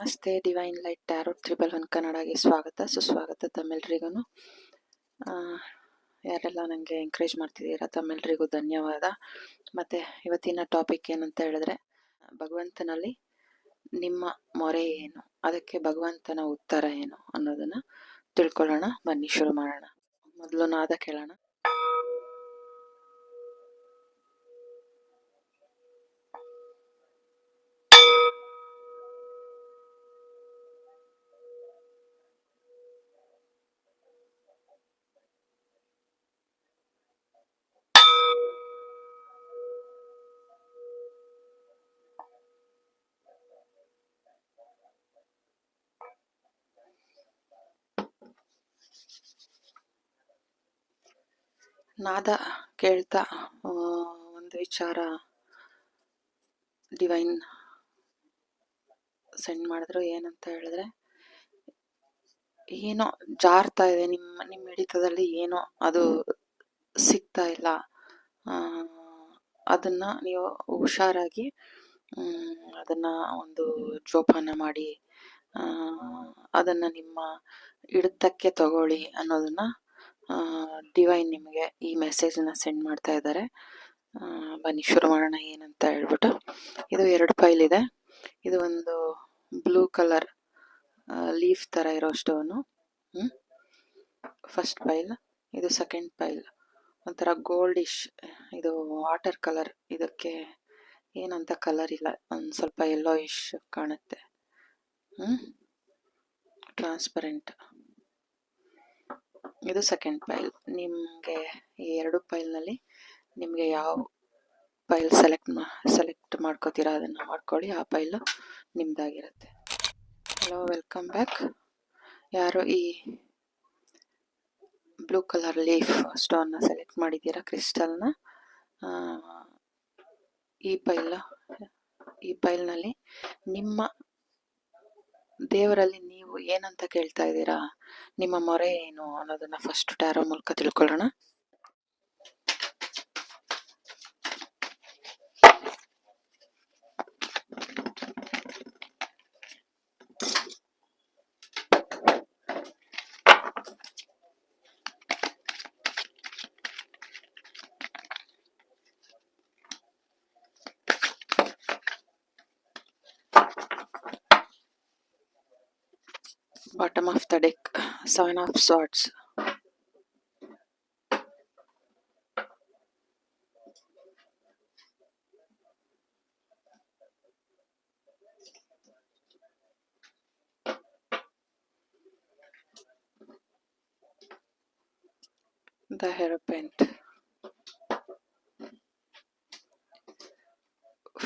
ನಮಸ್ತೆ. Divine light taro 111 ಕನ್ನಡಗೆ ಸ್ವಾಗತ ಸುಸ್ವಾಗತ ತಮ್ಮೆಲ್ರಿಗೂ. ಯಾರೆಲ್ಲ ನನಗೆ ಎಂಕರೇಜ್ ಮಾಡ್ತಿದ್ದೀರಾ ತಮ್ಮೆಲ್ರಿಗೂ ಧನ್ಯವಾದ. ಮತ್ತು ಇವತ್ತಿನ ಟಾಪಿಕ್ ಏನಂತ ಹೇಳಿದ್ರೆ, ಭಗವಂತನಲ್ಲಿ ನಿಮ್ಮ ಮೊರೆ ಏನು, ಅದಕ್ಕೆ ಭಗವಂತನ ಉತ್ತರ ಏನು ಅನ್ನೋದನ್ನು ತಿಳ್ಕೊಳ್ಳೋಣ. ಬನ್ನಿ ಶುರು ಮಾಡೋಣ. ಮೊದಲು ನಾದ ಕೇಳೋಣ. ನಾದ ಕೇಳ್ತಾ ಒಂದು ವಿಚಾರ ಡಿವೈನ್ ಸೆಂಡ್ ಮಾಡಿದ್ರು. ಏನಂತ ಹೇಳಿದ್ರೆ, ಏನೋ ಜಾರ್ತಾ ಇದೆ ನಿಮ್ಮ ಹಿಡಿತದಲ್ಲಿ, ಏನೋ ಅದು ಸಿಗ್ತಾ ಇಲ್ಲ. ಅದನ್ನ ನೀವು ಹುಷಾರಾಗಿ ಅದನ್ನ ಒಂದು ಜೋಪಾನ ಮಾಡಿ ಅದನ್ನ ನಿಮ್ಮ ಹಿಡಿತಕ್ಕೆ ತಗೊಳ್ಳಿ ಅನ್ನೋದನ್ನ ಡಿವೈನ್ ನಿಮಗೆ ಈ ಮೆಸೇಜ್ನ ಸೆಂಡ್ ಮಾಡ್ತಾ ಇದ್ದಾರೆ. ಬನ್ನಿ ಶುರು ಮಾಡೋಣ ಏನಂತ ಹೇಳ್ಬಿಟ್ಟು. ಇದು 2 ಫೈಲ್ ಇದೆ. ಇದು ಒಂದು ಬ್ಲೂ ಕಲರ್ ಲೀಫ್ ತರ ಇರೋ ಸ್ಟೋನು, ಫಸ್ಟ್ ಪೈಲ್. ಇದು ಸೆಕೆಂಡ್ ಪೈಲ್, ಒಂಥರ ಗೋಲ್ಡಿಶ್, ಇದು ವಾಟರ್ ಕಲರ್. ಇದಕ್ಕೆ ಏನಂತ ಕಲರ್ ಇಲ್ಲ, ಒಂದು ಸ್ವಲ್ಪ ಯೆಲ್ಲೋಯಿಶ್ ಕಾಣುತ್ತೆ, ಟ್ರಾನ್ಸ್ಪರೆಂಟ್. ಇದು ಸೆಕೆಂಡ್ ಪೈಲ್. ನಿಮಗೆ ಈ 2 ಫೈಲ್ನಲ್ಲಿ ನಿಮಗೆ ಯಾವ ಫೈಲ್ ಸೆಲೆಕ್ಟ್ ಮಾಡ್ಕೋತೀರಾ ಅದನ್ನು ಮಾಡ್ಕೊಳ್ಳಿ. ಆ ಫೈಲು ನಿಮ್ದಾಗಿರುತ್ತೆ. Hello, welcome back. ಯಾರು ಈ ಬ್ಲೂ ಕಲರ್ ಲೀಫ್ ಸ್ಟೋನ್ನ ಸೆಲೆಕ್ಟ್ ಮಾಡಿದ್ದೀರಾ, ಕ್ರಿಸ್ಟಲ್ನ, ಈ ಫೈಲ್ನಲ್ಲಿ ನಿಮ್ಮ ದೇವರಲ್ಲಿ ನೀವು ಏನಂತ ಕೇಳ್ತಾ ಇದ್ದೀರಾ, ನಿಮ್ಮ ಮೊರೆ ಏನು ಅನ್ನೋದನ್ನ ಫಸ್ಟ್ ಟ್ಯಾರೋ ಮೂಲಕ ತಿಳ್ಕೊಳ್ಳೋಣ. Bottom of the deck, 7 of Swords. The Hierophant,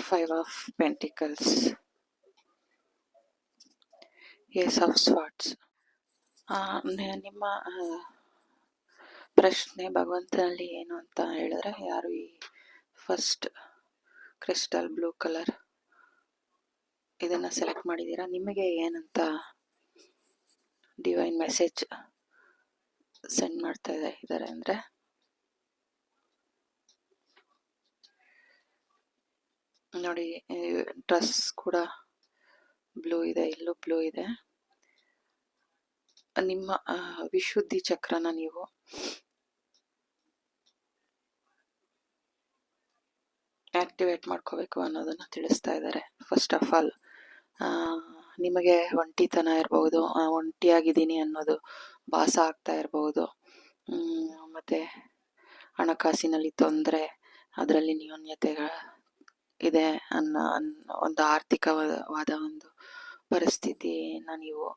5 of Pentacles, Ace of Swords. ನಿಮ್ಮ ಪ್ರಶ್ನೆ ಭಗವಂತನಲ್ಲಿ ಏನು ಅಂತ ಹೇಳಿದ್ರೆ, ಯಾರು ಈ ಫಸ್ಟ್ ಕ್ರಿಸ್ಟಲ್ ಬ್ಲೂ ಕಲರ್ ಇದನ್ನ ಸೆಲೆಕ್ಟ್ ಮಾಡಿದ್ದೀರಾ, ನಿಮಗೆ ಏನಂತ ಡಿವೈನ್ ಮೆಸೇಜ್ ಸೆಂಡ್ ಮಾಡ್ತಾ ಇದ್ದಾರೆ ಅಂದ್ರೆ, ನೋಡಿ, ಡ್ರೆಸ್ ಕೂಡ ಬ್ಲೂ ಇದೆ, ಇಲ್ಲೂ ಬ್ಲೂ ಇದೆ. ನಿಮ್ಮ ವಿಶುದ್ಧಿ ಚಕ್ರನ ನೀವು ಆಕ್ಟಿವೇಟ್ ಮಾಡ್ಕೋಬೇಕು ಅನ್ನೋದನ್ನ ತಿಳಿಸ್ತಾ ಇದ್ದಾರೆ. ಫಸ್ಟ್ ಆಫ್ ಆಲ್, ನಿಮಗೆ ಒಂಟಿತನ ಇರಬಹುದು, ಒಂಟಿಯಾಗಿದ್ದೀನಿ ಅನ್ನೋದು ಭಾಸ ಆಗ್ತಾ ಇರಬಹುದು, ಮತ್ತೆ ಹಣಕಾಸಿನಲ್ಲಿ ತೊಂದರೆ, ಅದರಲ್ಲಿ ನ್ಯೂನ್ಯತೆ ಇದೆ ಅನ್ನೋ ಒಂದು ಆರ್ಥಿಕವಾದ ಒಂದು ಪರಿಸ್ಥಿತಿನ ನೀವು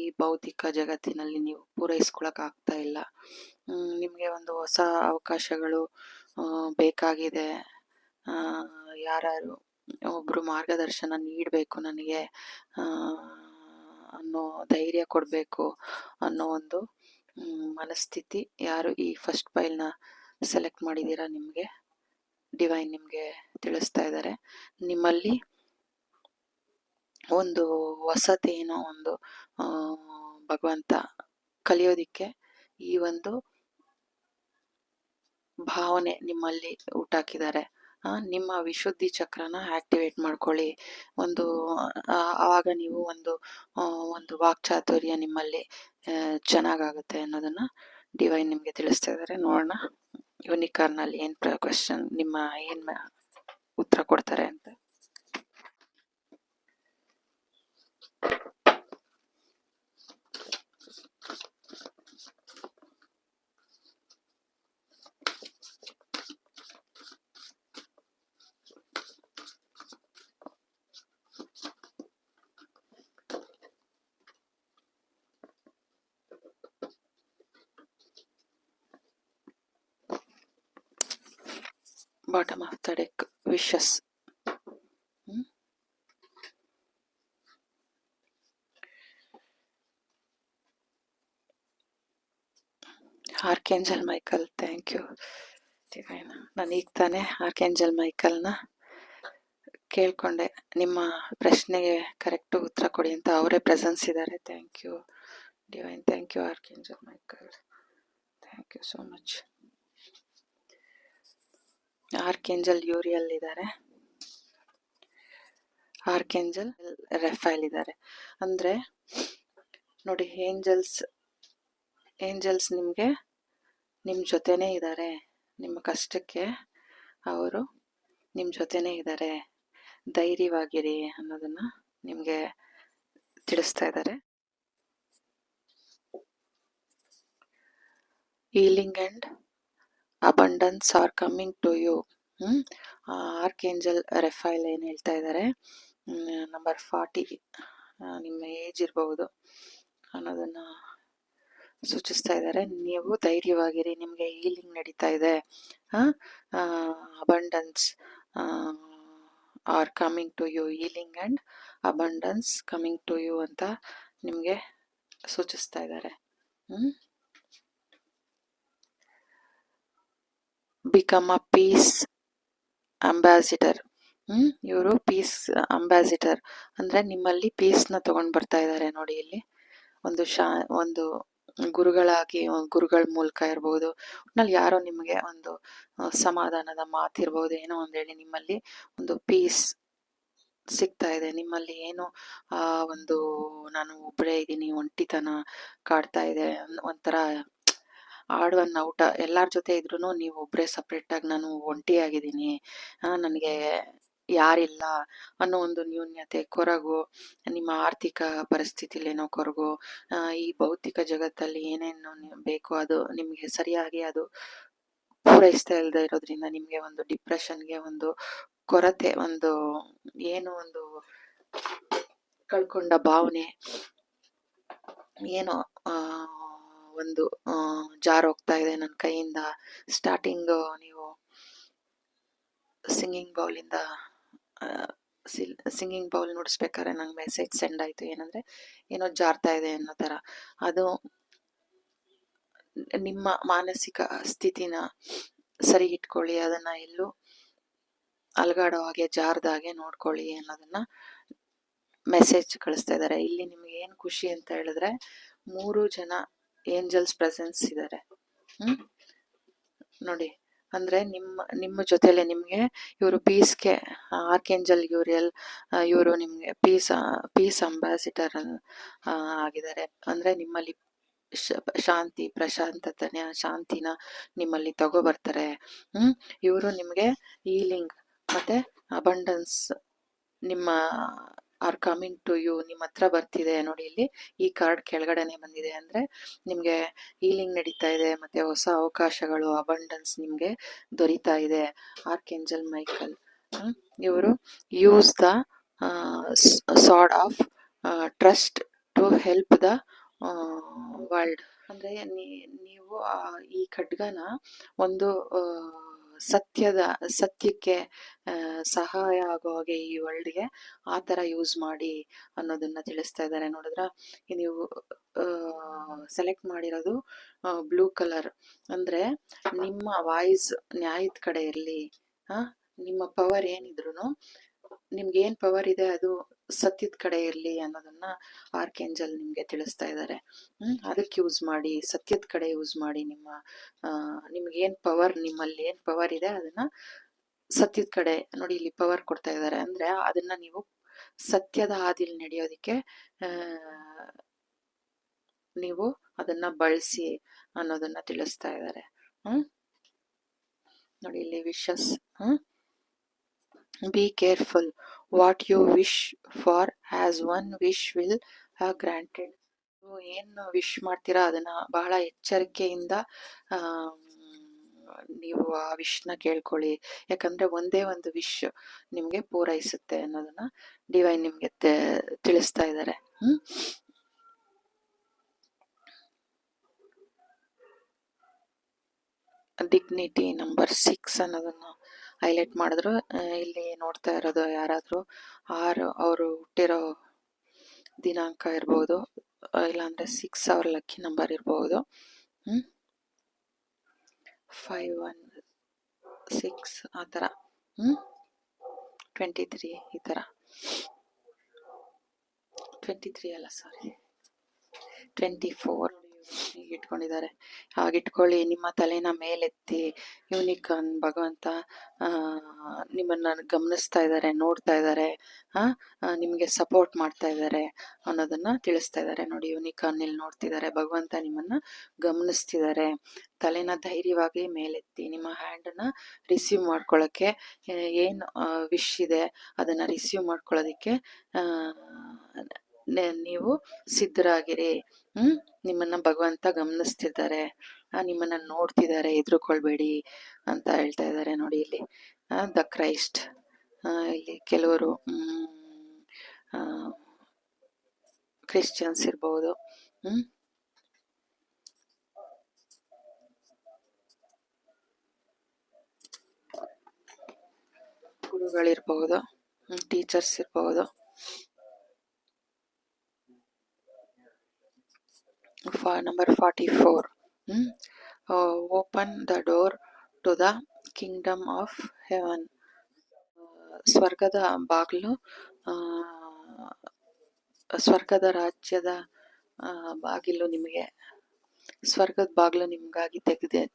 ಈ ಭೌತಿಕ ಜಗತ್ತಿನಲ್ಲಿ ನೀವು ಪೂರೈಸ್ಕೊಳಕ್ ಆಗ್ತಾ ಇಲ್ಲ. ನಿಮಗೆ ಒಂದು ಹೊಸ ಅವಕಾಶಗಳು ಬೇಕಾಗಿದೆ. ಯಾರು ಒಬ್ರು ಮಾರ್ಗದರ್ಶನ ನೀಡಬೇಕು ನನಗೆ ಅನ್ನೋ ಧೈರ್ಯ ಕೊಡಬೇಕು ಅನ್ನೋ ಒಂದು ಮನಸ್ಥಿತಿ ಯಾರು ಈ ಫಸ್ಟ್ ಫೈಲ್ನ ಸೆಲೆಕ್ಟ್ ಮಾಡಿದ್ದೀರಾ, ನಿಮಗೆ ಡಿವೈನ್ ನಿಮಗೆ ತಿಳಿಸ್ತಾ ಇದ್ದಾರೆ. ನಿಮ್ಮಲ್ಲಿ ಒಂದು ಹೊಸತೇನೋ ಒಂದು ಭಗವಂತ ಕಲಿಯೋದಿಕ್ಕೆ ಈ ಒಂದು ಭಾವನೆ ನಿಮ್ಮಲ್ಲಿ ಹುಟ್ಟಾಕಿದ್ದಾರೆ. ನಿಮ್ಮ ವಿಶುದ್ಧಿ ಚಕ್ರನ ಆಕ್ಟಿವೇಟ್ ಮಾಡ್ಕೊಳ್ಳಿ. ಒಂದು ಆವಾಗ ನೀವು ಒಂದು ವಾಕ್ಚಾತುರ್ಯ ನಿಮ್ಮಲ್ಲಿ ಚೆನ್ನಾಗಾಗುತ್ತೆ ಅನ್ನೋದನ್ನ ಡಿವೈನ್ ನಿಮಗೆ ತಿಳಿಸ್ತಾ ಇದ್ದಾರೆ. ನೋಡೋಣ ಯೂನಿಕಾರ್ನಲ್ಲಿ ಏನ್ ಕ್ವಶನ್ ನಿಮ್ಮ ಏನ್ ಉತ್ತರ ಕೊಡ್ತಾರೆ ಅಂತ. Bottom of the deck wishes. Archangel Michael, thank you divine. ನಾನು ಈಗ ತಾನೇ ಆರ್ಕೇಂಜಲ್ ಮೈಕಲ್ನ ಕೇಳ್ಕೊಂಡೆ, ನಿಮ್ಮ ಪ್ರಶ್ನೆಗೆ ಕರೆಕ್ಟ್ ಉತ್ತರ ಕೊಡಿ ಅಂತ. ಅವರೇ ಪ್ರೆಸೆನ್ಸ್ ಇದ್ದಾರೆ. Thank you divine, thank you archangel Michael, thank you so much. Archangel Uriel ಇದ್ದಾರೆ, ಆರ್ಕೇಂಜಲ್ ರೆಫೈಲ್ ಇದ್ದಾರೆ. ಅಂದ್ರೆ ನೋಡಿ, ಏಂಜಲ್ಸ್ ನಿಮ್ಗೆ ನಿಮ್ಮ ಜೊತೆನೇ ಇದ್ದಾರೆ. ನಿಮ್ಮ ಕಷ್ಟಕ್ಕೆ ಅವರು ನಿಮ್ಮ ಜೊತೆನೇ ಇದ್ದಾರೆ. ಧೈರ್ಯವಾಗಿರಿ ಅನ್ನೋದನ್ನ ನಿಮ್ಗೆ ತಿಳಿಸ್ತಾ ಇದ್ದಾರೆ. Healing and abundance are coming to you. Archangel Raphael ಏನು ಹೇಳ್ತಾ ಇದ್ದಾರೆ, ನಂಬರ್ 40 ನಿಮ್ಮ ಏಜ್ ಇರಬಹುದು ಅನ್ನೋದನ್ನ ಸೂಚಿಸ್ತಾ ಇದ್ದಾರೆ. ನೀವು ಧೈರ್ಯವಾಗಿರಿ, ನಿಮಗೆ ಹೀಲಿಂಗ್ ನಡೀತಾ ಇದೆ. Abundance are coming to you, healing and abundance coming to you ಅಂತ ನಿಮಗೆ ಸೂಚಿಸ್ತಾ ಇದ್ದಾರೆ. Become a peace ambassador. ಇವರು ಪೀಸ್ ಅಂಬಾಸಿಡರ್ ಅಂದ್ರೆ ನಿಮ್ಮಲ್ಲಿ ಪೀಸ್ನ ತಗೊಂಡ್ ಬರ್ತಾ ಇದ್ದಾರೆ. ನೋಡಿ, ಇಲ್ಲಿ ಒಂದು ಗುರುಗಳ ಮೂಲಕ ಇರಬಹುದು, ಒಟ್ನಲ್ಲಿ ಯಾರೋ ನಿಮಗೆ ಒಂದು ಸಮಾಧಾನದ ಮಾತಿರ್ಬಹುದು, ಏನೋ ಒಂದು ಹೇಳಿ ನಿಮ್ಮಲ್ಲಿ ಒಂದು ಪೀಸ್ ಸಿಗ್ತಾ ಇದೆ. ನಿಮ್ಮಲ್ಲಿ ಏನು ಒಂದು ನಾನು ಒಬ್ಬಳೇ ಇದ್ದೀನಿ, ಒಂಟಿತನ ಕಾಡ್ತಾ ಇದೆ, ಒಂಥರ ಆಡ್ವನ್ ಔಟ, ಎಲ್ಲಾರ ಜೊತೆ ಇದ್ರು ನೀವು ಒಬ್ಬರೇ ಸಪ್ರೇಟ್ ಆಗಿ ನಾನು ಒಂಟಿಯಾಗಿದ್ದೀನಿ, ನನಗೆ ಯಾರಿಲ್ಲ ಅನ್ನೋ ಒಂದು ನ್ಯೂನ್ಯತೆ, ಕೊರಗು, ನಿಮ್ಮ ಆರ್ಥಿಕ ಪರಿಸ್ಥಿತಿಲಿ ಏನೋ ಕೊರಗು, ಈ ಭೌತಿಕ ಜಗತ್ತಲ್ಲಿ ಏನೇನು ಬೇಕೋ ಅದು ನಿಮಗೆ ಸರಿಯಾಗಿ ಅದು ಪೂರೈಸ್ತಾ ಇಲ್ಲದೆ ಇರೋದ್ರಿಂದ ನಿಮಗೆ ಒಂದು ಡಿಪ್ರೆಷನ್ಗೆ ಒಂದು ಕೊರತೆ, ಒಂದು ಏನೋ ಒಂದು ಕಳ್ಕೊಂಡ ಭಾವನೆ, ಏನೋ ಒಂದು ಜಾರೋಗ್ತಾ ಇದೆ ನನ್ನ ಕೈಯಿಂದ. ಸ್ಟಾರ್ಟಿಂಗ್ ನೀವು ಸಿಂಗಿಂಗ್ ಬೌಲ್ ನುಡಿಸ್ಬೇಕಾದ್ರೆ ನಂಗೆ ಮೆಸೇಜ್ ಸೆಂಡ್ ಆಯ್ತು, ಏನಂದ್ರೆ ಏನೋ ಜಾರ್ತಾ ಇದೆ ಅನ್ನೋ ತರ. ಅದು ನಿಮ್ಮ ಮಾನಸಿಕ ಸ್ಥಿತಿನ ಸರಿ ಇಟ್ಕೊಳ್ಳಿ, ಅದನ್ನ ಎಲ್ಲೂ ಅಲ್ಗಾಡೋ ಹಾಗೆ ಜಾರ್ದಾಗೆ ನೋಡ್ಕೊಳ್ಳಿ ಅನ್ನೋದನ್ನ ಮೆಸೇಜ್ ಕಳಿಸ್ತಾ ಇದ್ದಾರೆ. ಇಲ್ಲಿ ನಿಮ್ಗೆ ಏನ್ ಖುಷಿ ಅಂತ ಹೇಳಿದ್ರೆ 3 ಜನ ಏಂಜಲ್ಸ್ ಪ್ರೆಸೆನ್ಸ್ ಇದ್ದಾರೆ. ನೋಡಿ, ಅಂದ್ರೆ ನಿಮ್ಮ ಜೊತೆಲೆ ನಿಮ್ಗೆ ಇವರು ಪೀಸ್ಗೆ ಆರ್ಕೇಂಜಲ್ ಯೂರಿಯಲ್, ಇವರು ನಿಮ್ಗೆ ಪೀಸ್ ಅಂಬಾಸಿಡರ್ ಆಗಿದ್ದಾರೆ. ಅಂದ್ರೆ ನಿಮ್ಮಲ್ಲಿ ಶಾಂತಿ, ಪ್ರಶಾಂತತೆನ, ಶಾಂತಿನ ನಿಮ್ಮಲ್ಲಿ ತಗೋ ಬರ್ತಾರೆ. ಇವರು ನಿಮ್ಗೆ ಹೀಲಿಂಗ್ ಮತ್ತೆ ಅಬಂಡನ್ಸ್ ನಿಮ್ಮ ಆರ್ ಕಮಿಂಗ್ ಟು ಯು, ನಿಮ್ಮ ಹತ್ರ ಬರ್ತಿದೆ. ನೋಡಿ, ಇಲ್ಲಿ ಈ ಕಾರ್ಡ್ ಕೆಳಗಡೆನೆ ಬಂದಿದೆ, ಅಂದ್ರೆ ನಿಮ್ಗೆ ಹೀಲಿಂಗ್ ನಡೀತಾ ಇದೆ, ಮತ್ತೆ ಹೊಸ ಅವಕಾಶಗಳು, ಅಬಂಡನ್ಸ್ ನಿಮ್ಗೆ ದೊರೀತಾ ಇದೆ. ಆರ್ಕೇಂಜಲ್ ಮೈಕಲ್ ಇವರು use the sword of trust to help the world. ಅಂದ್ರೆ ನೀವು ಈ ಖಡ್ಗನ ಒಂದು ಸತ್ಯಕ್ಕೆ ಸಹಾಯ ಆಗೋ ಹಾಗೆ ಈ ವರ್ಲ್ಡ್ಗೆ ಆ ತರ ಯೂಸ್ ಮಾಡಿ ಅನ್ನೋದನ್ನ ತಿಳಿಸ್ತಾ ಇದ್ದಾರೆ. ನೋಡಿದ್ರ, ನೀವು ಸೆಲೆಕ್ಟ್ ಮಾಡಿರೋದು ಬ್ಲೂ ಕಲರ್, ಅಂದ್ರೆ ನಿಮ್ಮ ವಾಯ್ಸ್ ನ್ಯಾಯದ ಕಡೆ ಇರ್ಲಿ. ನಿಮ್ಮ ಪವರ್ ಏನಿದ್ರು, ನಿಮ್ಗೆ ಏನ್ ಪವರ್ ಇದೆ ಅದು ಸತ್ಯದ ಕಡೆ ಇರ್ಲಿ ಅನ್ನೋದನ್ನ ಆರ್ಕೇಂಜಲ್ ನಿಮ್ಗೆ ತಿಳಿಸ್ತಾ ಇದ್ದಾರೆ. ಅದಕ್ಕೆ ಯೂಸ್ ಮಾಡಿ, ಸತ್ಯದ ಕಡೆ ಯೂಸ್ ಮಾಡಿ. ನಿಮ್ಗೆ ಏನ್ ಪವರ್, ನಿಮ್ಮಲ್ಲಿ ಏನ್ ಪವರ್ ಇದೆ ಅದನ್ನ ಸತ್ಯದ ಕಡೆ ನೋಡಿ ಇಲ್ಲಿ ಪವರ್ ಕೊಡ್ತಾ ಇದ್ದಾರೆ. ಅಂದ್ರೆ ಅದನ್ನ ನೀವು ಸತ್ಯದ ಹಾದಿಲಿ ನಡೆಯೋದಿಕ್ಕೆ ನೀವು ಅದನ್ನ ಬಳಸಿ ಅನ್ನೋದನ್ನ ತಿಳಿಸ್ತಾ ಇದ್ದಾರೆ. ನೋಡಿ ಇಲ್ಲಿ wishes. Be careful what you wish for as one wish will granted. ಏನು ವಿಶ್ ಮಾಡ್ತೀರಾ ಅದನ್ನ ಬಹಳ ಎಚ್ಚರಿಕೆಯಿಂದ ನೀವು ಆ ವಿಶ್ನ ಕೇಳ್ಕೊಳ್ಳಿ. ಯಾಕಂದ್ರೆ ಒಂದೇ ಒಂದು ವಿಶ್ ನಿಮ್ಗೆ ಪೂರೈಸುತ್ತೆ ಅನ್ನೋದನ್ನ ಡಿವೈನ್ ನಿಮ್ಗೆ ತಿಳಿಸ್ತಾ ಇದ್ದಾರೆ. ಡಿಗ್ನಿಟಿ ನಂಬರ್ 6 ಅನ್ನೋದನ್ನ ಹೈಲೈಟ್ ಮಾಡಿದ್ರು. ಇಲ್ಲಿ ನೋಡ್ತಾ ಇರೋದು ಯಾರಾದ್ರೂ ಅವರು ಹುಟ್ಟಿರೋ ದಿನಾಂಕ ಇರ್ಬೋದು, ಇಲ್ಲಾಂದ್ರೆ 6 ಅವ್ರ ಲಕ್ಕಿ ನಂಬರ್ ಇರ್ಬೋದು. 51 6 ಆ ಥರ, 23 ಈ ಥರ, 23 ಅಲ್ಲ ಸಾರಿ 24 ಇಟ್ಕೊಂಡಿದ್ದಾರೆ. ಹಾಗಿಟ್ಕೊಳ್ಳಿ. ನಿಮ್ಮ ತಲೆನ ಮೇಲೆತ್ತಿ ಯೂನಿಕಾರ್ನ್ ಭಗವಂತ ನಿಮ್ಮನ್ನ ಗಮನಿಸ್ತಾ ಇದ್ದಾರೆ, ನೋಡ್ತಾ ಇದ್ದಾರೆ, ನಿಮ್ಗೆ ಸಪೋರ್ಟ್ ಮಾಡ್ತಾ ಇದ್ದಾರೆ ಅನ್ನೋದನ್ನ ತಿಳಿಸ್ತಾ ಇದ್ದಾರೆ. ನೋಡಿ ಯೂನಿಕಾರ್ನ್ ಇಲ್ಲಿ ನೋಡ್ತಿದ್ದಾರೆ, ಭಗವಂತ ನಿಮ್ಮನ್ನ ಗಮನಿಸ್ತಿದ್ದಾರೆ. ತಲೆನ ಧೈರ್ಯವಾಗಿ ಮೇಲೆತ್ತಿ ನಿಮ್ಮ ಹ್ಯಾಂಡನ್ನ ರಿಸೀವ್ ಮಾಡ್ಕೊಳ್ಳೋಕ್ಕೆ, ಏನು ವಿಶ್ ಇದೆ ಅದನ್ನ ರಿಸೀವ್ ಮಾಡ್ಕೊಳ್ಳೋದಿಕ್ಕೆ ನೀವು ಸಿದ್ಧರಾಗಿರಿ. ನಿಮ್ಮನ್ನ ಭಗವಂತ ಗಮನಿಸ್ತಿದ್ದಾರೆ, ನಿಮ್ಮನ್ನ ನೋಡ್ತಿದ್ದಾರೆ, ಎದುರುಕೊಳ್ಬೇಡಿ ಅಂತ ಹೇಳ್ತಾ ಇದ್ದಾರೆ. ನೋಡಿ ಇಲ್ಲಿ ದ ಕ್ರೈಸ್ಟ್. ಇಲ್ಲಿ ಕೆಲವರು ಕ್ರಿಶ್ಚಿಯನ್ಸ್ ಇರ್ಬಹುದು, ಗುರುಗಳಿರ್ಬಹುದು, ಟೀಚರ್ಸ್ ಇರ್ಬಹುದು. Number 44. Open the door to the kingdom of heaven. ಸ್ವರ್ಗದ ಬಾಗಿಲು, ಸ್ವರ್ಗದ ರಾಜ್ಯದ ಬಾಗಿಲು ನಿಮಗೆ, ಸ್ವರ್ಗದ ಬಾಗಿಲು ನಿಮ್ಗಾಗಿ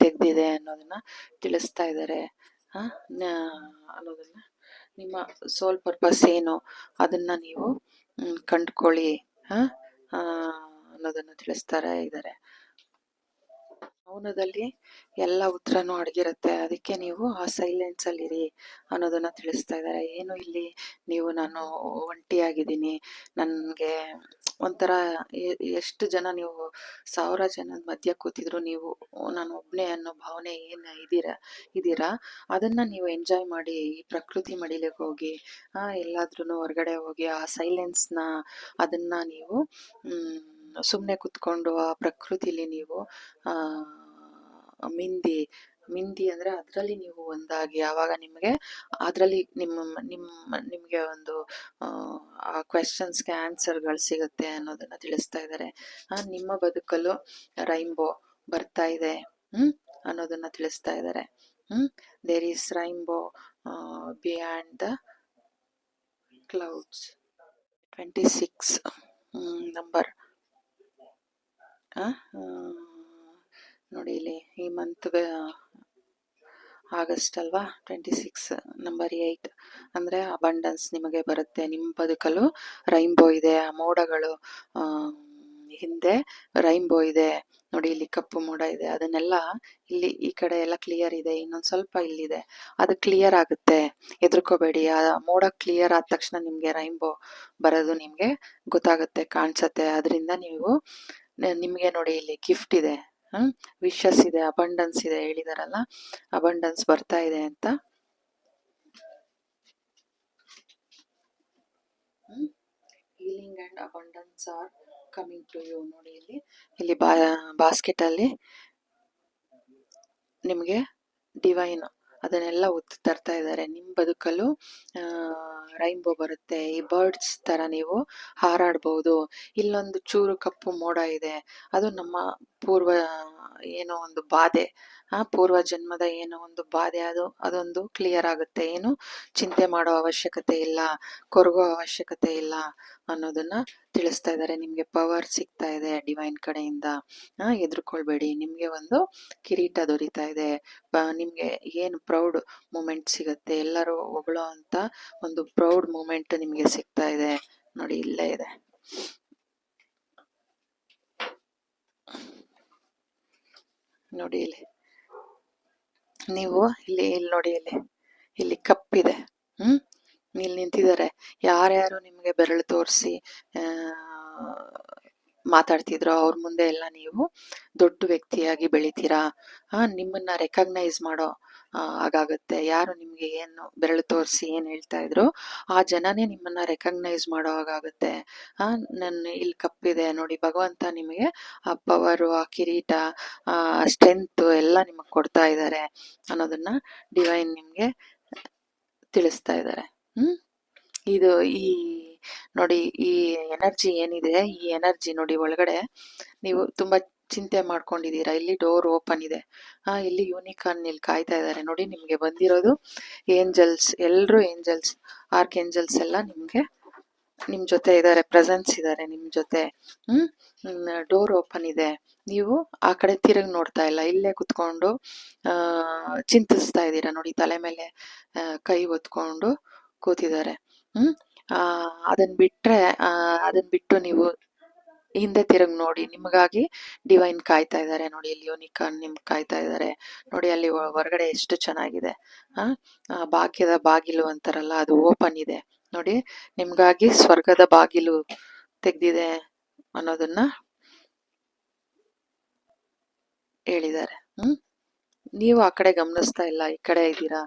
ತೆಗ್ದಿದೆ ಅನ್ನೋದನ್ನ ತಿಳಿಸ್ತಾ ಇದ್ದಾರೆ. ಅನ್ನೋದನ್ನ ನಿಮ್ಮ ಸೋಲ್ ಪರ್ಪಸ್ ಏನು ಅದನ್ನ ನೀವು ಕಂಡುಕೊಳ್ಳಿ ಅನ್ನೋದನ್ನ ತಿಳಿಸ್ತಾ ಇದ್ದಾರೆ. ಮೌನದಲ್ಲಿ ಎಲ್ಲ ಉತ್ತರನೂ ಅಡಗಿರುತ್ತೆ, ಅದಕ್ಕೆ ನೀವು ಆ ಸೈಲೆನ್ಸ್ ಅಲ್ಲಿರಿ ಅನ್ನೋದನ್ನ ತಿಳಿಸ್ತಾ ಇದ್ದಾರೆ. ಏನು ಇಲ್ಲಿ ನೀವು ನಾನು ಒಂಟಿಯಾಗಿದ್ದೀನಿ, ನನಗೆ ಒಂಥರ ಎಷ್ಟು ಜನ ನೀವು 1000 ಜನದ ಮಧ್ಯ ಕೂತಿದ್ರು ನೀವು ನಾನು ಒಬ್ನೇ ಅನ್ನೋ ಭಾವನೆ ಏನು ಇದೀರಾ ಅದನ್ನ ನೀವು ಎಂಜಾಯ್ ಮಾಡಿ. ಈ ಪ್ರಕೃತಿ ಮಡಿಲಿಗೆ ಹೋಗಿ, ಎಲ್ಲಾದ್ರೂ ಹೊರಗಡೆ ಹೋಗಿ ಆ ಸೈಲೆನ್ಸ್ನ ಅದನ್ನ ನೀವು ಸುಮ್ಮನೆ ಕುತ್ಕೊಂಡು ಆ ಪ್ರಕೃತಿಲಿ ನೀವು ಮಿಂದಿ ಅಂದ್ರೆ ಅದರಲ್ಲಿ ನೀವು ಒಂದಾಗಿ, ಆವಾಗ ನಿಮಗೆ ಅದರಲ್ಲಿ ನಿಮ್ಗೆ ಒಂದು ಆ ಕ್ವೆಶನ್ಸ್ಗೆ ಆನ್ಸರ್ಗಳು ಸಿಗುತ್ತೆ ಅನ್ನೋದನ್ನ ತಿಳಿಸ್ತಾ ಇದ್ದಾರೆ. ನಿಮ್ಮ ಬದುಕಲು ರೈನ್ಬೋ ಬರ್ತಾ ಇದೆ ಅನ್ನೋದನ್ನ ತಿಳಿಸ್ತಾ ಇದ್ದಾರೆ. There is rainbow beyond the clouds. 26 number. ನೋಡಿ ಇಲ್ಲಿ ಈ ಮಂತ್ ಆಗಸ್ಟ್ ಅಲ್ವಾ, 26 ನಂಬರ್ 8 ಅಂದ್ರೆ ಅಬಂಡೆನ್ಸ್ ನಿಮಗೆ ಬರುತ್ತೆ. ನಿಮ್ಮ ಬದುಕಲು ರೈನ್ಬೋ ಇದೆ. ಆ ಮೋಡಗಳು ಹಿಂದೆ ರೈನ್ಬೋ ಇದೆ ನೋಡಿ, ಇಲ್ಲಿ ಕಪ್ಪು ಮೋಡ ಇದೆ, ಅದನ್ನೆಲ್ಲ ಇಲ್ಲಿ ಈ ಕಡೆ ಎಲ್ಲ ಕ್ಲಿಯರ್ ಇದೆ, ಇನ್ನೊಂದ್ ಸ್ವಲ್ಪ ಇಲ್ಲಿದೆ, ಅದು ಕ್ಲಿಯರ್ ಆಗುತ್ತೆ, ಹೆದರ್ಕೋಬೇಡಿ. ಆ ಮೋಡ ಕ್ಲಿಯರ್ ಆದ ತಕ್ಷಣ ನಿಮ್ಗೆ ರೈನ್ಬೋ ಬರೋದು ನಿಮ್ಗೆ ಗೊತ್ತಾಗುತ್ತೆ, ಕಾಣಿಸತ್ತೆ. ಅದರಿಂದ ನೀವು ನಿಮ್ಗೆ ನೋಡಿ ಇಲ್ಲಿ ಗಿಫ್ಟ್ ಇದೆ, ವಿಶಸ್ ಇದೆ, ಅಬಂಡೆನ್ಸ್ ಇದೆ, ಹೇಳಿದಾರಲ್ಲ ಅಬಂಡೆನ್ಸ್ ಬರ್ತಾ ಇದೆ ಅಂತ. Healing and abundance are coming to you. ನೋಡಿ ಇಲ್ಲಿ ಬಾಸ್ಕೆಟ್ ಅಲ್ಲಿ ನಿಮ್ಗೆ ಡಿವೈನ್ ಅದನ್ನೆಲ್ಲ ಒತ್ತು ತರ್ತಾ ಇದ್ದಾರೆ. ನಿಮ್ಮ ಬದುಕಲು ರೈನ್ಬೋ ಬರುತ್ತೆ. ಈ ಬರ್ಡ್ಸ್ ತರ ನೀವು ಹಾರಾಡ್ಬೋದು. ಇಲ್ಲೊಂದು ಚೂರು ಕಪ್ಪು ಮೋಡ ಇದೆ, ಅದು ನಮ್ಮ ಪೂರ್ವ ಏನೋ ಒಂದು ಬಾಧೆ, ಪೂರ್ವ ಜನ್ಮದ ಏನೋ ಒಂದು ಬಾಧೆ, ಅದೊಂದು ಕ್ಲಿಯರ್ ಆಗುತ್ತೆ. ಏನು ಚಿಂತೆ ಮಾಡೋ ಅವಶ್ಯಕತೆ ಇಲ್ಲ, ಕೊರಗೋ ಅವಶ್ಯಕತೆ ಇಲ್ಲ ಅನ್ನೋದನ್ನ ತಿಳಿಸ್ತಾ ಇದ್ದಾರೆ. ನಿಮ್ಗೆ ಪವರ್ ಸಿಗ್ತಾ ಇದೆ ಡಿವೈನ್ ಕಡೆಯಿಂದ. ಹೆದರ್ಕೊಳ್ಬೇಡಿ, ನಿಮ್ಗೆ ಒಂದು ಕಿರೀಟ ದೊರೀತಾ ಇದೆ. ನಿಮ್ಗೆ ಏನು ಪ್ರೌಡ್ ಮೂಮೆಂಟ್ ಸಿಗುತ್ತೆ, ಎಲ್ಲರೂ ಹೊಗಳೋ ಅಂತ ಒಂದು ಪ್ರೌಡ್ ಮೂಮೆಂಟ್ ನಿಮ್ಗೆ ಸಿಗ್ತಾ ಇದೆ. ನೋಡಿ, ಇಲ್ಲೇ ಇದೆ. ನೋಡಿ ಇಲ್ಲಿ, ನೀವು ಇಲ್ಲಿ ನೋಡಿ, ಇಲ್ಲಿ ಕಪ್ಪಿದೆ. ಇಲ್ಲಿ ನಿಂತಿದ್ದಾರೆ. ಯಾರ್ಯಾರು ನಿಮ್ಗೆ ಬೆರಳು ತೋರಿಸಿ ಮಾತಾಡ್ತಿದ್ರೋ ಅವ್ರ ಮುಂದೆ ಎಲ್ಲ ನೀವು ದೊಡ್ಡ ವ್ಯಕ್ತಿಯಾಗಿ ಬೆಳಿತೀರಾ. ನಿಮ್ಮನ್ನ ರೆಕಗ್ನೈಸ್ ಮಾಡೋ ಹಾಗಾಗುತ್ತೆ. ಯಾರು ನಿಮ್ಗೆ ಏನು ಬೆರಳು ತೋರಿಸಿ ಏನ್ ಹೇಳ್ತಾ ಇದ್ರು ಆ ಜನನೇ ನಿಮ್ಮನ್ನ ರೆಕಗ್ನೈಸ್ ಮಾಡೋ ಹಾಗಾಗುತ್ತೆ. ನನ್ನ ಇಲ್ಲಿ ಕಪ್ಪಿದೆ ನೋಡಿ, ಭಗವಂತ ನಿಮಗೆ ಆ ಪವರು, ಆ ಕಿರೀಟ, ಆ ಸ್ಟ್ರೆಂತ್ ಎಲ್ಲ ನಿಮಗ್ ಕೊಡ್ತಾ ಇದ್ದಾರೆ ಅನ್ನೋದನ್ನ ಡಿವೈನ್ ನಿಮ್ಗೆ ತಿಳಿಸ್ತಾ ಇದ್ದಾರೆ. ಇದು ಈ ನೋಡಿ, ಈ ಎನರ್ಜಿ ಏನಿದೆ, ಈ ಎನರ್ಜಿ ನೋಡಿ ಒಳಗಡೆ ನೀವು ತುಂಬಾ ಚಿಂತೆ ಮಾಡ್ಕೊಂಡಿದೀರಾ. ಇಲ್ಲಿ ಡೋರ್ ಓಪನ್ ಇದೆ. ಇಲ್ಲಿ ಯೂನಿಕಾರ್ನ್ ಇಲ್ಲಿ ಕಾಯ್ತಾ ಇದ್ದಾರೆ. ನೋಡಿ, ನಿಮ್ಗೆ ಬಂದಿರೋದು ಏಂಜಲ್ಸ್, ಎಲ್ರು ಏಂಜಲ್ಸ್, ಆರ್ಕ್ ಏಂಜಲ್ಸ್ ಎಲ್ಲ ನಿಮ್ ಜೊತೆ ಇದ್ದಾರೆ, ಪ್ರೆಸೆನ್ಸ್ ಇದ್ದಾರೆ ನಿಮ್ ಜೊತೆ. ಡೋರ್ ಓಪನ್ ಇದೆ. ನೀವು ಆ ಕಡೆ ತಿರುಗಿ ನೋಡ್ತಾ ಇಲ್ಲ, ಇಲ್ಲೇ ಕುತ್ಕೊಂಡು ಚಿಂತಿಸ್ತಾ ಇದ್ದೀರಾ. ನೋಡಿ, ತಲೆ ಮೇಲೆ ಕೈ ಹೊತ್ಕೊಂಡು ಕೂತಿದ್ದಾರೆ. ಅದನ್ನ ಬಿಟ್ಟು ನೀವು ಹಿಂದೆ ತಿರುಗಿ ನೋಡಿ, ನಿಮಗಾಗಿ ಡಿವೈನ್ ಕಾಯ್ತಾ ಇದ್ದಾರೆ. ನೋಡಿ, ಇಲ್ಲಿ ಯೂನಿಕಾರ್ನ್ ನಿಮ್ಗೆ ಕಾಯ್ತಾ ಇದ್ದಾರೆ. ನೋಡಿ, ಅಲ್ಲಿ ಹೊರಗಡೆ ಎಷ್ಟು ಚೆನ್ನಾಗಿದೆ. ಭಾಗ್ಯದ ಬಾಗಿಲು ಅಂತಾರಲ್ಲ, ಅದು ಓಪನ್ ಇದೆ. ನೋಡಿ, ನಿಮ್ಗಾಗಿ ಸ್ವರ್ಗದ ಬಾಗಿಲು ತೆಗ್ದಿದೆ ಅನ್ನೋದನ್ನ ಹೇಳಿದ್ದಾರೆ. ನೀವು ಆ ಕಡೆ ಗಮನಿಸ್ತಾ ಇಲ್ಲ, ಈ ಕಡೆ ಇದ್ದೀರಾ.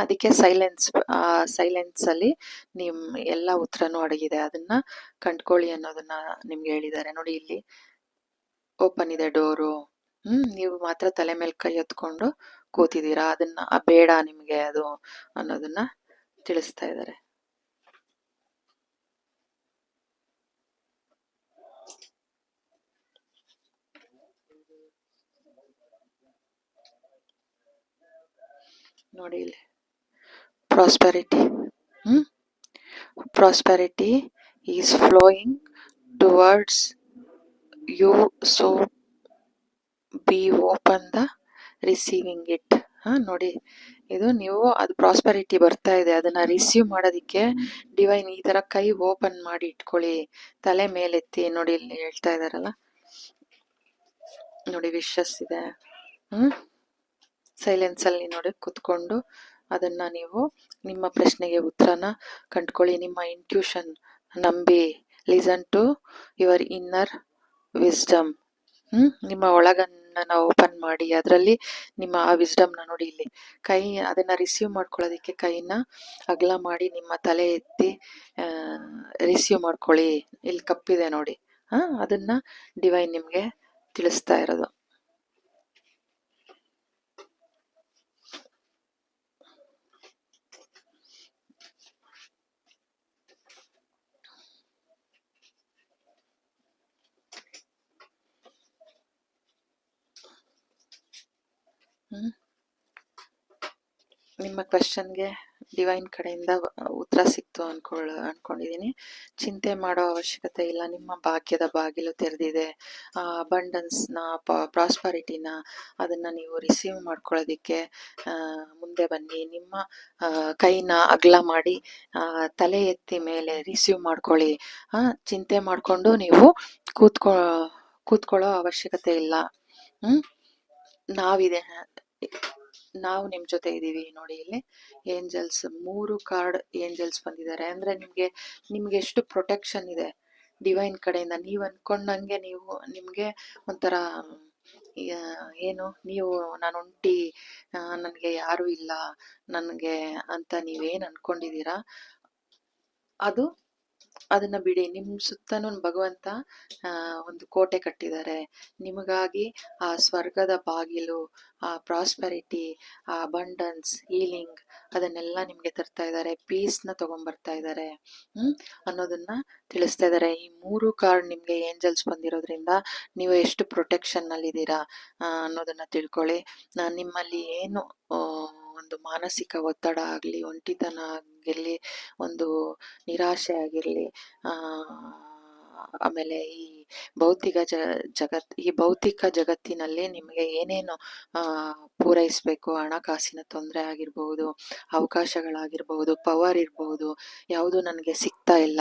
ಅದಕ್ಕೆ ಸೈಲೆನ್ಸ್ ಅಲ್ಲಿ ನಿಮ್ ಎಲ್ಲಾ ಉತ್ತರನೂ ಅಡಗಿದೆ, ಅದನ್ನ ಕಂಡ್ಕೊಳ್ಳಿ ಅನ್ನೋದನ್ನ ನಿಮ್ಗೆ ಹೇಳಿದ್ದಾರೆ. ನೋಡಿ, ಇಲ್ಲಿ ಓಪನ್ ಇದೆ ಡೋರು. ನೀವು ಮಾತ್ರ ತಲೆ ಮೇಲೆ ಕೈ ಹೊತ್ಕೊಂಡು ಕೂತಿದ್ದೀರಾ. ಅದನ್ನ ಬೇಡ ನಿಮ್ಗೆ ಅದು ಅನ್ನೋದನ್ನ ತಿಳಿಸ್ತಾ ಇದ್ದಾರೆ. ನೋಡಿ, ಇಲ್ಲಿ prosperity is flowing towards you, so be open the receiving it. ನೋಡಿ, ಇದು ನೀವು ಅದು ಪ್ರಾಸ್ಪೆರಿಟಿ ಬರ್ತಾ ಇದೆ, ಅದನ್ನ ರಿಸೀವ್ ಮಾಡೋದಿಕ್ಕೆ ಡಿವೈನ್ ಈ ತರ ಕೈ ಓಪನ್ ಮಾಡಿ ಇಟ್ಕೊಳ್ಳಿ, ತಲೆ ಮೇಲೆತ್ತಿ. ನೋಡಿ, ಇಲ್ಲಿ ಹೇಳ್ತಾ ಇದಾರಲ್ಲ, ನೋಡಿ ವಿಶಸ್ ಇದೆ. ಸೈಲೆನ್ಸ್ ಅಲ್ಲಿ ನೋಡಿ ಕುತ್ಕೊಂಡು ಅದನ್ನ ನೀವು ನಿಮ್ಮ ಪ್ರಶ್ನೆಗೆ ಉತ್ತರನ ಕಂಡ್ಕೊಳ್ಳಿ. ನಿಮ್ಮ ಇಂಟ್ಯೂಷನ್ ನಂಬಿ, listen to your inner wisdom. ನಿಮ್ಮ ಒಳಗನ್ನ ಓಪನ್ ಮಾಡಿ, ಅದರಲ್ಲಿ ನಿಮ್ಮ ಆ ವಿಸ್ಡಮ್ನ ನೋಡಿ. ಇಲ್ಲಿ ಕೈ, ಅದನ್ನ ರಿಸೀವ್ ಮಾಡ್ಕೊಳ್ಳೋದಿಕ್ಕೆ ಕೈನ ಅಗಲ ಮಾಡಿ ನಿಮ್ಮ ತಲೆ ಎತ್ತಿ ರಿಸೀವ್ ಮಾಡ್ಕೊಳ್ಳಿ. ಇಲ್ಲಿ ಕಪ್ಪಿದೆ ನೋಡಿ, ಅದನ್ನ ಡಿವೈನ್ ನಿಮ್ಗೆ ತಿಳಿಸ್ತಾ ಇರೋದು. ನಿಮ್ಮ ಕ್ವೆಶನ್ಗೆ ಡಿವೈನ್ ಕಡೆಯಿಂದ ಉತ್ತರ ಸಿಕ್ತು ಅನ್ಕೊಂಡಿದೀನಿ. ಚಿಂತೆ ಮಾಡೋ ಅವಶ್ಯಕತೆ ಇಲ್ಲ, ನಿಮ್ಮ ಭಾಗ್ಯದ ಬಾಗಿಲು ತೆರೆದಿದೆ. ಅಬಂಡೆನ್ಸ್ನ, ಪ್ರಾಸ್ಪರಿಟಿನ ಅದನ್ನ ನೀವು ರಿಸೀವ್ ಮಾಡ್ಕೊಳ್ಳೋದಿಕ್ಕೆ ಮುಂದೆ ಬನ್ನಿ. ನಿಮ್ಮ ಕೈನ ಅಗಲ ಮಾಡಿ ತಲೆ ಎತ್ತಿ ಮೇಲೆ ರಿಸೀವ್ ಮಾಡ್ಕೊಳ್ಳಿ. ಚಿಂತೆ ಮಾಡ್ಕೊಂಡು ನೀವು ಕೂತ್ಕೊಳ್ಳೋ ಅವಶ್ಯಕತೆ ಇಲ್ಲ. ನಾವು ನಿಮ್ ಜೊತೆ ಇದೀವಿ. ನೋಡಿ, ಇಲ್ಲಿ ಏಂಜಲ್ಸ್ 3 ಕಾರ್ಡ್ ಏಂಜಲ್ಸ್ ಬಂದಿದ್ದಾರೆ. ಅಂದ್ರೆ ನಿಮ್ಗೆ ಎಷ್ಟು ಪ್ರೊಟೆಕ್ಷನ್ ಇದೆ ಡಿವೈನ್ ಕಡೆಯಿಂದ. ನೀವ್ ಅನ್ಕೊಂಡಂಗೆ ನಿಮ್ಗೆ ಒಂಥರ ಏನು, ನೀವು ನಾನು ಒಂಟಿ, ನನ್ಗೆ ಯಾರು ಇಲ್ಲ ನನ್ಗೆ ಅಂತ ನೀವೇನ್ ಅನ್ಕೊಂಡಿದೀರಾ ಅದು ಅದನ್ನ ಬಿಡಿ. ನಿಮ್ಮ ಸುತ್ತನೂ ಭಗವಂತ ಒಂದು ಕೋಟೆ ಕಟ್ಟಿದ್ದಾರೆ. ನಿಮಗಾಗಿ ಆ ಸ್ವರ್ಗದ ಬಾಗಿಲು, ಆ ಪ್ರಾಸ್ಪೆರಿಟಿ, ಆ ಅಬಂಡನ್ಸ್, ಹೀಲಿಂಗ್ ಅದನ್ನೆಲ್ಲ ನಿಮ್ಗೆ ತರ್ತಾ ಇದ್ದಾರೆ. ಪೀಸ್ನ ತಗೊಂಡ್ಬರ್ತಾ ಇದ್ದಾರೆ ಅನ್ನೋದನ್ನ ತಿಳಿಸ್ತಾ ಇದ್ದಾರೆ. ಈ 3 ಕಾರ್ಡ್ ನಿಮ್ಗೆ ಏಂಜಲ್ಸ್ ಬಂದಿರೋದ್ರಿಂದ ನೀವು ಎಷ್ಟು ಪ್ರೊಟೆಕ್ಷನ್ ನಲ್ಲಿ ಇದ್ದೀರಾ ಅನ್ನೋದನ್ನ ತಿಳ್ಕೊಳ್ಳಿ. ನಿಮ್ಮಲ್ಲಿ ಏನು ಒಂದು ಮಾನಸಿಕ ಒತ್ತಡ ಆಗಲಿ, ಒಂಟಿತನ ಆಗಿರಲಿ, ಒಂದು ನಿರಾಶೆ ಆಗಿರಲಿ, ಆಮೇಲೆ ಈ ಭೌತಿಕ ಜಗತ್ತಿನಲ್ಲಿ ನಿಮಗೆ ಏನೇನು ಪೂರೈಸಬೇಕು, ಹಣಕಾಸಿನ ತೊಂದರೆ ಆಗಿರ್ಬಹುದು, ಅವಕಾಶಗಳಾಗಿರ್ಬಹುದು, ಪವರ್ ಇರ್ಬಹುದು, ಯಾವುದು ನನಗೆ ಸಿಗ್ತಾ ಇಲ್ಲ,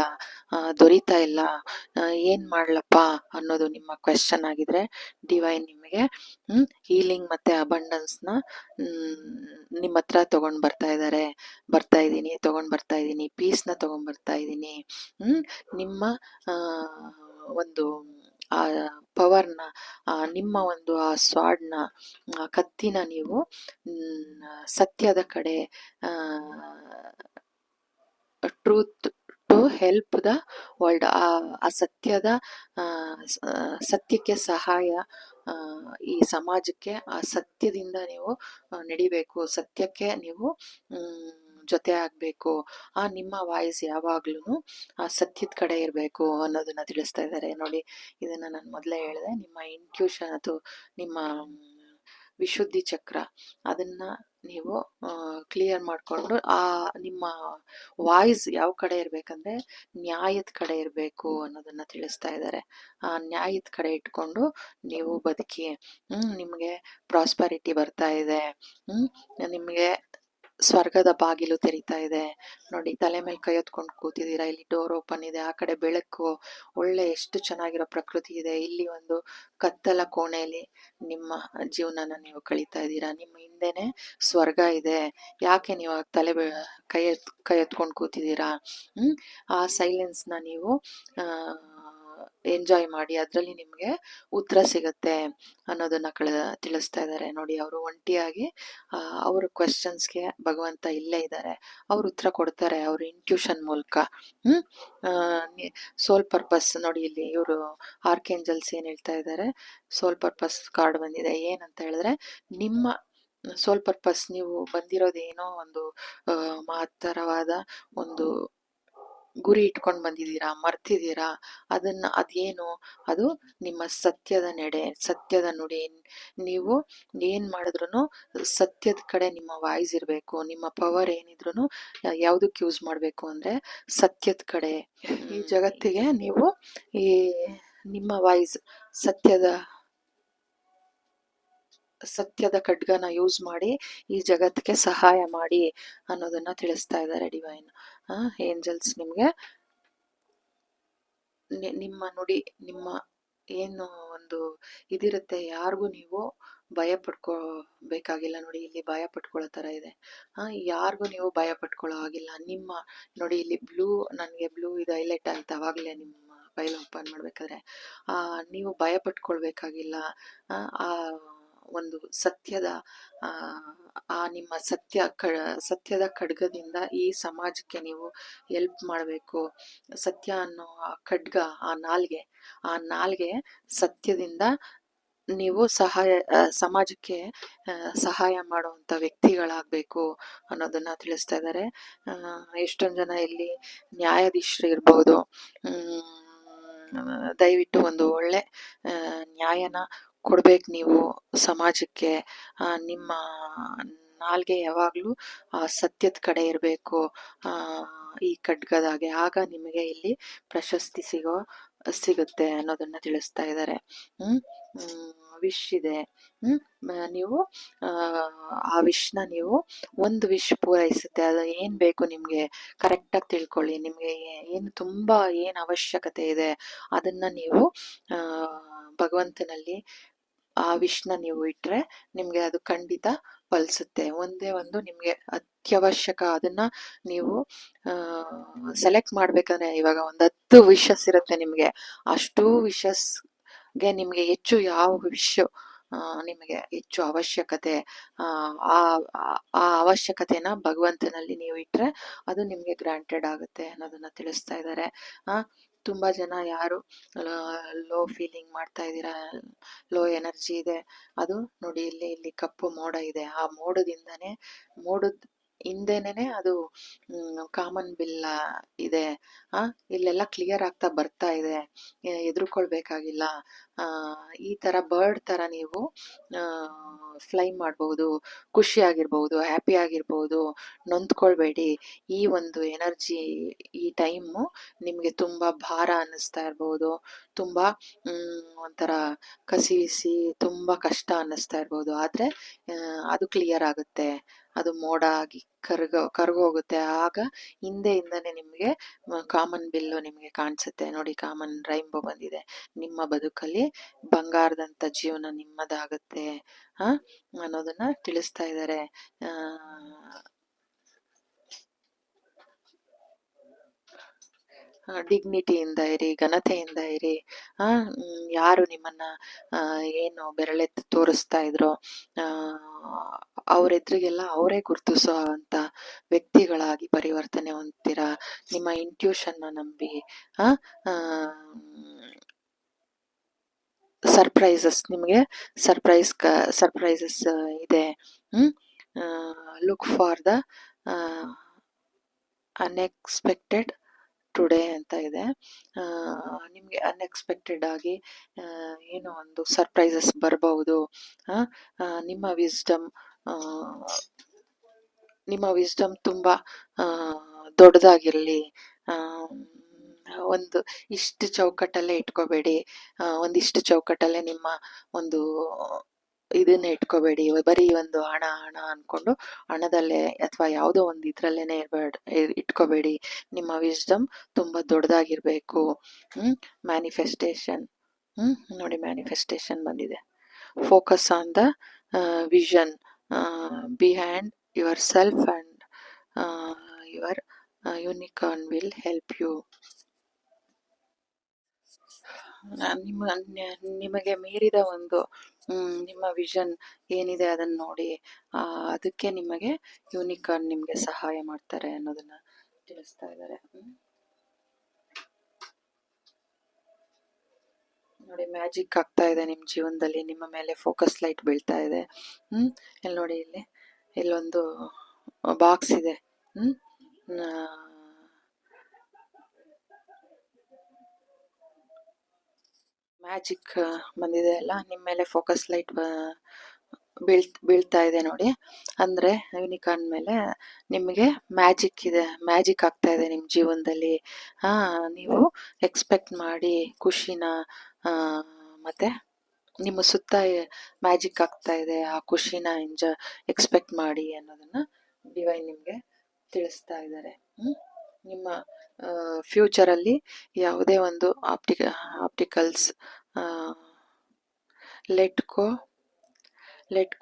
ದೊರೀತಾ ಇಲ್ಲ, ಏನ್ ಮಾಡ್ಲಪ್ಪ ಅನ್ನೋದು ನಿಮ್ಮ ಕ್ವೆಶ್ಚನ್ ಆಗಿದ್ರೆ ಡಿವೈನ್ ನಿಮಗೆ ಹೀಲಿಂಗ್ ಮತ್ತೆ ಅಬಂಡನ್ಸ್ನ ನಿಮ್ಮ ಹತ್ರ ತಗೊಂಡ್ ಬರ್ತಾ ಇದ್ದೀನಿ, ಪೀಸ್ನ ತಗೊಂಡ್ ಬರ್ತಾ ಇದ್ದೀನಿ. ನಿಮ್ಮ ಒಂದು ಆ ಪವರ್ನ, ನಿಮ್ಮ ಒಂದು ಆ ಸ್ವಾಡ್ನ, ಕತ್ತಿನ ನೀವು ಸತ್ಯದ ಕಡೆ, truth to help the world, ಆ ಸತ್ಯಕ್ಕೆ ಸಹಾಯ, ಈ ಸಮಾಜಕ್ಕೆ ಆ ಸತ್ಯದಿಂದ ನೀವು ನಡಿಬೇಕು, ಸತ್ಯಕ್ಕೆ ನೀವು ಜೊತೆ ಆಗ್ಬೇಕು. ನಿಮ್ಮ ವಾಯ್ಸ್ ಯಾವಾಗ್ಲೂ ಆ ಸತ್ಯದ ಕಡೆ ಇರಬೇಕು ಅನ್ನೋದನ್ನ ತಿಳಿಸ್ತಾ ಇದ್ದಾರೆ. ನೋಡಿ, ಇದನ್ನ ನಾನು ಮೊದಲೇ ಹೇಳಿದೆ, ನಿಮ್ಮ ಇಂಟ್ಯೂಷನ್ ಅಥವಾ ನಿಮ್ಮ ವಿಶುದ್ಧಿ ಚಕ್ರ ಅದನ್ನ ನೀವು ಕ್ಲಿಯರ್ ಮಾಡಿಕೊಂಡು ನಿಮ್ಮ ವಾಯ್ಸ್ ಯಾವ ಕಡೆ ಇರ್ಬೇಕಂದ್ರೆ ನ್ಯಾಯದ ಕಡೆ ಇರಬೇಕು ಅನ್ನೋದನ್ನ ತಿಳಿಸ್ತಾ ಇದ್ದಾರೆ. ಆ ನ್ಯಾಯದ ಕಡೆ ಇಟ್ಕೊಂಡು ನೀವು ಬದುಕಿ. ನಿಮಗೆ ಪ್ರಾಸ್ಪರಿಟಿ ಬರ್ತಾ ಇದೆ, ನಿಮಗೆ ಸ್ವರ್ಗದ ಬಾಗಿಲು ತೆರಿತಾ ಇದೆ. ನೋಡಿ, ತಲೆ ಮೇಲೆ ಕೈ ಹೊತ್ಕೊಂಡು ಕೂತಿದ್ದೀರಾ, ಇಲ್ಲಿ ಡೋರ್ ಓಪನ್ ಇದೆ, ಆ ಕಡೆ ಬೆಳಕು, ಒಳ್ಳೆ ಎಷ್ಟು ಚೆನ್ನಾಗಿರೋ ಪ್ರಕೃತಿ ಇದೆ. ಇಲ್ಲಿ ಒಂದು ಕತ್ತಲ ಕೋಣೆಯಲ್ಲಿ ನಿಮ್ಮ ಜೀವನನ ನೀವು ಕಳೀತಾ ಇದ್ದೀರಾ. ನಿಮ್ಮ ಹಿಂದೆನೆ ಸ್ವರ್ಗ ಇದೆ. ಯಾಕೆ ನೀವು ಕೈ ಎತ್ಕೊಂಡು ಕೂತಿದ್ದೀರಾ? ಆ ಸೈಲೆನ್ಸ್ನ ನೀವು ಎಂಜಾಯ್ ಮಾಡಿ, ಅದರಲ್ಲಿ ನಿಮಗೆ ಉತ್ತರ ಸಿಗುತ್ತೆ ಅನ್ನೋದನ್ನ ತಿಳಿಸ್ತಾ ಇದ್ದಾರೆ. ನೋಡಿ, ಅವರು ಒಂಟಿಯಾಗಿ ಅವ್ರ ಕ್ವೆಶ್ಚನ್ಸ್ಗೆ ಭಗವಂತ ಇಲ್ಲೇ ಇದ್ದಾರೆ, ಅವ್ರು ಉತ್ತರ ಕೊಡ್ತಾರೆ ಅವ್ರ ಇಂಟ್ಯೂಷನ್ ಮೂಲಕ. ಸೋಲ್ ಪರ್ಪಸ್ ನೋಡಿ, ಇಲ್ಲಿ ಇವರು ಆರ್ಕೇಂಜಲ್ಸ್ ಏನ್ ಹೇಳ್ತಾ ಇದ್ದಾರೆ, ಸೋಲ್ ಪರ್ಪಸ್ ಕಾರ್ಡ್ ಬಂದಿದೆ. ಏನಂತ ಹೇಳಿದ್ರೆ, ನಿಮ್ಮ ಸೋಲ್ ಪರ್ಪಸ್, ನೀವು ಬಂದಿರೋದೇನೋ ಒಂದು ಮಹತ್ತರವಾದ ಒಂದು ಗುರಿ ಇಟ್ಕೊಂಡು ಬಂದಿದ್ದೀರಾ, ಮರ್ತಿದ್ದೀರಾ. ಅದೇನು, ಅದು ನಿಮ್ಮ ಸತ್ಯದ ನಡೆ, ಸತ್ಯದ ನುಡಿ. ನೀವು ಏನ್ ಮಾಡಿದ್ರು ಸತ್ಯದ ಕಡೆ ನಿಮ್ಮ ವಾಯ್ಸ್ ಇರಬೇಕು. ನಿಮ್ಮ ಪವರ್ ಏನಿದ್ರು ಯಾವ್ದಕ್ಕೆ ಯೂಸ್ ಮಾಡ್ಬೇಕು ಅಂದ್ರೆ ಸತ್ಯದ ಕಡೆ. ಈ ಜಗತ್ತಿಗೆ ನೀವು ನಿಮ್ಮ ವಾಯ್ಸ್, ಸತ್ಯದ ಖಡ್ಗನ ಯೂಸ್ ಮಾಡಿ ಈ ಜಗತ್ತಿಗೆ ಸಹಾಯ ಮಾಡಿ ಅನ್ನೋದನ್ನ ತಿಳಿಸ್ತಾ ಇದ್ದಾರೆ ಡಿವೈನ್ ಏಂಜಲ್ಸ್. ನಿಮ್ಗೆ ನಿಮ್ಮ ನುಡಿ, ನಿಮ್ಮ ಏನು ಒಂದು ಇದಿರುತ್ತೆ, ಯಾರಿಗೂ ನೀವು ಭಯ ಪಡ್ಕೋಬೇಕಾಗಿಲ್ಲ. ನೋಡಿ, ಇಲ್ಲಿ ಭಯ ಪಟ್ಕೊಳ್ಳೋ ತರ ಇದೆ. ಯಾರಿಗೂ ನೀವು ಭಯ ಪಟ್ಕೊಳ್ಳೋ ಆಗಿಲ್ಲ. ನಿಮ್ಮ ನೋಡಿ, ಇಲ್ಲಿ ಬ್ಲೂ, ನನಗೆ ಬ್ಲೂ ಇದು ಹೈಲೈಟ್ ಆಯ್ತು ಅವಾಗಲೇ ನಿಮ್ಮ ಫೈಲ್ ಓಪನ್ ಮಾಡ್ಬೇಕಾದ್ರೆ. ನೀವು ಭಯ ಪಟ್ಕೊಳ್ಬೇಕಾಗಿಲ್ಲ. ಆ ಒಂದು ಸತ್ಯದ ನಿಮ್ಮ ಸತ್ಯದ ಖಡ್ಗದಿಂದ ಈ ಸಮಾಜಕ್ಕೆ ನೀವು ಹೆಲ್ಪ್ ಮಾಡಬೇಕು. ಸತ್ಯ ಅನ್ನೋ ಖಡ್ಗ, ಆ ನಾಲ್ಗೆ ಸತ್ಯದಿಂದ ನೀವು ಸಮಾಜಕ್ಕೆ ಸಹಾಯ ಮಾಡುವಂತ ವ್ಯಕ್ತಿಗಳಾಗಬೇಕು ಅನ್ನೋದನ್ನ ತಿಳಿಸ್ತಾ ಇದ್ದಾರೆ. ಎಷ್ಟೊಂದು ಜನ ಇಲ್ಲಿ ನ್ಯಾಯಾಧೀಶರು ಇರ್ಬೋದು, ದಯವಿಟ್ಟು ಒಂದು ಒಳ್ಳೆ ನ್ಯಾಯನ ಕೊಡ್ಬೇಕು ನೀವು ಸಮಾಜಕ್ಕೆ. ನಿಮ್ಮ ನಾಲ್ಗೆ ಯಾವಾಗ್ಲೂ ಸತ್ಯದ ಕಡೆ ಇರಬೇಕು ಈ ಖಡ್ಗದಾಗೆ. ಆಗ ನಿಮಗೆ ಇಲ್ಲಿ ಪ್ರಶಸ್ತಿ ಸಿಗುತ್ತೆ ಅನ್ನೋದನ್ನ ತಿಳಿಸ್ತಾ ಇದ್ದಾರೆ. ವಿಶ್ ಇದೆ, ನೀವು ಆ ವಿಶ್ನ ನೀವು ಒಂದು ವಿಶ್ ಪೂರೈಸುತ್ತೆ. ಅದು ಏನ್ ಬೇಕು ನಿಮ್ಗೆ ಕರೆಕ್ಟಾಗಿ ತಿಳ್ಕೊಳ್ಳಿ. ನಿಮ್ಗೆ ಏನು ತುಂಬಾ ಏನ್ ಅವಶ್ಯಕತೆ ಇದೆ ಅದನ್ನ ನೀವು ಭಗವಂತನಲ್ಲಿ ಆ ವಿಶ್ನ ನೀವು ಇಟ್ರೆ ನಿಮ್ಗೆ ಅದು ಖಂಡಿತ ಫಲಿಸುತ್ತೆ. ಒಂದೇ ಒಂದು ನಿಮ್ಗೆ ಅತ್ಯವಶ್ಯಕ, ಅದನ್ನ ನೀವು ಸೆಲೆಕ್ಟ್ ಮಾಡ್ಬೇಕಂದ್ರೆ ಇವಾಗ ಒಂದು 10 ವಿಶಸ್ ಇರುತ್ತೆ ನಿಮ್ಗೆ. ಅಷ್ಟು ವಿಶಸ್ಗೆ ನಿಮ್ಗೆ ಹೆಚ್ಚು ಯಾವ ವಿಶ್ ನಿಮಗೆ ಹೆಚ್ಚು ಅವಶ್ಯಕತೆ, ಆ ಆ ಅವಶ್ಯಕತೆನ ಭಗವಂತನಲ್ಲಿ ನೀವು ಇಟ್ಟರೆ ಅದು ನಿಮಗೆ ಗ್ರಾಂಟೆಡ್ ಆಗುತ್ತೆ ಅನ್ನೋದನ್ನ ತಿಳಿಸ್ತಾ ಇದ್ದಾರೆ. ತುಂಬಾ ಜನ ಯಾರು ಲೋ ಫೀಲಿಂಗ್ ಮಾಡ್ತಾ ಇದ್ದೀರಾ, ಲೋ ಎನರ್ಜಿ ಇದೆ, ಅದು ನೋಡಿ ಇಲ್ಲಿ ಕಪ್ಪು ಮೋಡ ಇದೆ. ಆ ಮೋಡದಿಂದನೇ, ಮೋಡದ ಹಿಂದೆನೆ ಅದು ಕಾಮನ್ ಬಿಲ್ ಇದೆ. ಇಲ್ಲೆಲ್ಲ ಕ್ಲಿಯರ್ ಆಗ್ತಾ ಬರ್ತಾ ಇದೆ, ಹೆದರ್ಕೊಳ್ಬೇಕಾಗಿಲ್ಲ. ಈ ತರ ಬರ್ಡ್ ತರ ನೀವು ಫ್ಲೈ ಮಾಡಬಹುದು, ಖುಷಿ ಆಗಿರ್ಬಹುದು, ಹ್ಯಾಪಿ ಆಗಿರ್ಬಹುದು, ನೊಂದ್ಕೊಳ್ಬೇಡಿ. ಈ ಒಂದು ಎನರ್ಜಿ, ಈ ಟೈಮು ನಿಮ್ಗೆ ತುಂಬಾ ಭಾರ ಅನ್ನಿಸ್ತಾ ಇರ್ಬೋದು, ತುಂಬಾ ಒಂಥರ ಕಸಿವಿಸಿ ತುಂಬಾ ಕಷ್ಟ ಅನ್ನಿಸ್ತಾ ಇರ್ಬೋದು. ಆದ್ರೆ ಅದು ಕ್ಲಿಯರ್ ಆಗುತ್ತೆ, ಅದು ಮೋಡ ಆಗಿ ಕರ್ಗೋಗುತ್ತೆ. ಆಗ ಹಿಂದೆಯಿಂದನೇ ನಿಮ್ಗೆ ಕಾಮನ್ ಬಿಲ್ಲು ನಿಮ್ಗೆ ಕಾಣಿಸುತ್ತೆ. ನೋಡಿ, ಕಾಮನ್ ರೈನ್ಬೋ ಬಂದಿದೆ. ನಿಮ್ಮ ಬದುಕಲ್ಲಿ ಬಂಗಾರದಂತ ಜೀವನ ನಿಮ್ಮದಾಗುತ್ತೆ ಅನ್ನೋದನ್ನ ತಿಳಿಸ್ತಾ ಇದ್ದಾರೆ. ಡಿಗ್ನಿಟಿಯಿಂದ ಇರಿ, ಘನತೆಯಿಂದ ಇರಿ. ಯಾರು ನಿಮ್ಮನ್ನ ಏನು ಬೆರಳೆತ್ತಿ ತೋರಿಸ್ತಾ ಇದ್ರೋ ಅವರೆದ್ರಿಗೆಲ್ಲ ಅವರೇ ಗುರ್ತಿಸೋ ಅಂತ ವ್ಯಕ್ತಿಗಳಾಗಿ ಪರಿವರ್ತನೆ ಹೊಂದ್ತೀರಾ. ನಿಮ್ಮ ಇಂಟ್ಯೂಷನ್ನ ನಂಬಿ ನಿಮಗೆ ಸರ್ಪ್ರೈಸಸ್ ಇದೆ. Look for the unexpected today ಅಂತ ಇದೆ. ನಿಮಗೆ ಅನ್ಎಕ್ಸ್ಪೆಕ್ಟೆಡ್ ಆಗಿ ಏನೋ ಒಂದು ಸರ್ಪ್ರೈಸಸ್ ಬರಬಹುದು. ನಿಮ್ಮ ವಿಸ್ಡಮ್ ತುಂಬಾ ದೊಡ್ಡದಾಗಿರಲಿ. ಒಂದು ಇಷ್ಟು ಚೌಕಟ್ಟಲ್ಲೇ ಇಟ್ಕೋಬೇಡಿ, ಒಂದಿಷ್ಟು ಚೌಕಟ್ಟಲ್ಲೇ ನಿಮ್ಮ ಒಂದು ಇದನ್ನ ಇಟ್ಕೋಬೇಡಿ. ಬರೀ ಒಂದು ಹಣ ಅನ್ಕೊಂಡು ಹಣದಲ್ಲೇ ಅಥವಾ ಯಾವುದೋ ಒಂದು ಇದ್ರಲ್ಲೇನೆ ಇಟ್ಕೋಬೇಡಿ. ನಿಮ್ಮ ವಿಸ್ಡಮ್ ತುಂಬಾ ದೊಡ್ಡದಾಗಿರ್ಬೇಕು. ಮ್ಯಾನಿಫೆಸ್ಟೇಷನ್, ನೋಡಿ ಮ್ಯಾನಿಫೆಸ್ಟೇಷನ್ ಬಂದಿದೆ. Focus on the vision behind your self and your unicorn will help you. ನಿಮಗೆ ಮೀರಿದ ಒಂದು ನಿಮ್ಮ ವಿಷನ್ ಏನಿದೆ ಅದನ್ನ ನೋಡಿ, ಅದಕ್ಕೆ ನಿಮಗೆ ಯೂನಿಕಾರ್ನ್ ನಿಮ್ಗೆ ಸಹಾಯ ಮಾಡ್ತಾರೆ ಅನ್ನೋದನ್ನ ತಿಳಿಸ್ತಾ ಇದ್ದಾರೆ. ನೋಡಿ, ಮ್ಯಾಜಿಕ್ ಆಗ್ತಾ ಇದೆ ನಿಮ್ ಜೀವನದಲ್ಲಿ. ನಿಮ್ಮ ಮೇಲೆ ಫೋಕಸ್ ಲೈಟ್ ಬೀಳ್ತಾ ಇದೆ. ಇಲ್ಲಿ ನೋಡಿ, ಇಲ್ಲೊಂದು ಬಾಕ್ಸ್ ಇದೆ. ಮ್ಯಾಜಿಕ್ ಬಂದಿದೆ ಅಲ್ಲ, ನಿಮ್ಮ ಮೇಲೆ ಫೋಕಸ್ ಲೈಟ್ ಬೀಳ್ತಾ ಇದೆ ನೋಡಿ. ಅಂದ್ರೆ ಯೂನಿಕಾರ್ನ್ ಮೇಲೆ ನಿಮಗೆ ಮ್ಯಾಜಿಕ್ ಆಗ್ತಾ ಇದೆ ನಿಮ್ಮ ಜೀವನದಲ್ಲಿ. ನೀವು ಎಕ್ಸ್ಪೆಕ್ಟ್ ಮಾಡಿ ಖುಷಿನ, ಮತ್ತೆ ನಿಮ್ಮ ಸುತ್ತ ಮ್ಯಾಜಿಕ್ ಆಗ್ತಾ ಇದೆ, ಆ ಖುಷಿನ ಎಕ್ಸ್ಪೆಕ್ಟ್ ಮಾಡಿ ಅನ್ನೋದನ್ನ ಡಿವೈನ್ ನಿಮ್ಗೆ ತಿಳಿಸ್ತಾ ಇದ್ದಾರೆ. ನಿಮ್ಮ ಫ್ಯೂಚರಲ್ಲಿ ಯಾವುದೇ ಒಂದು opticals, let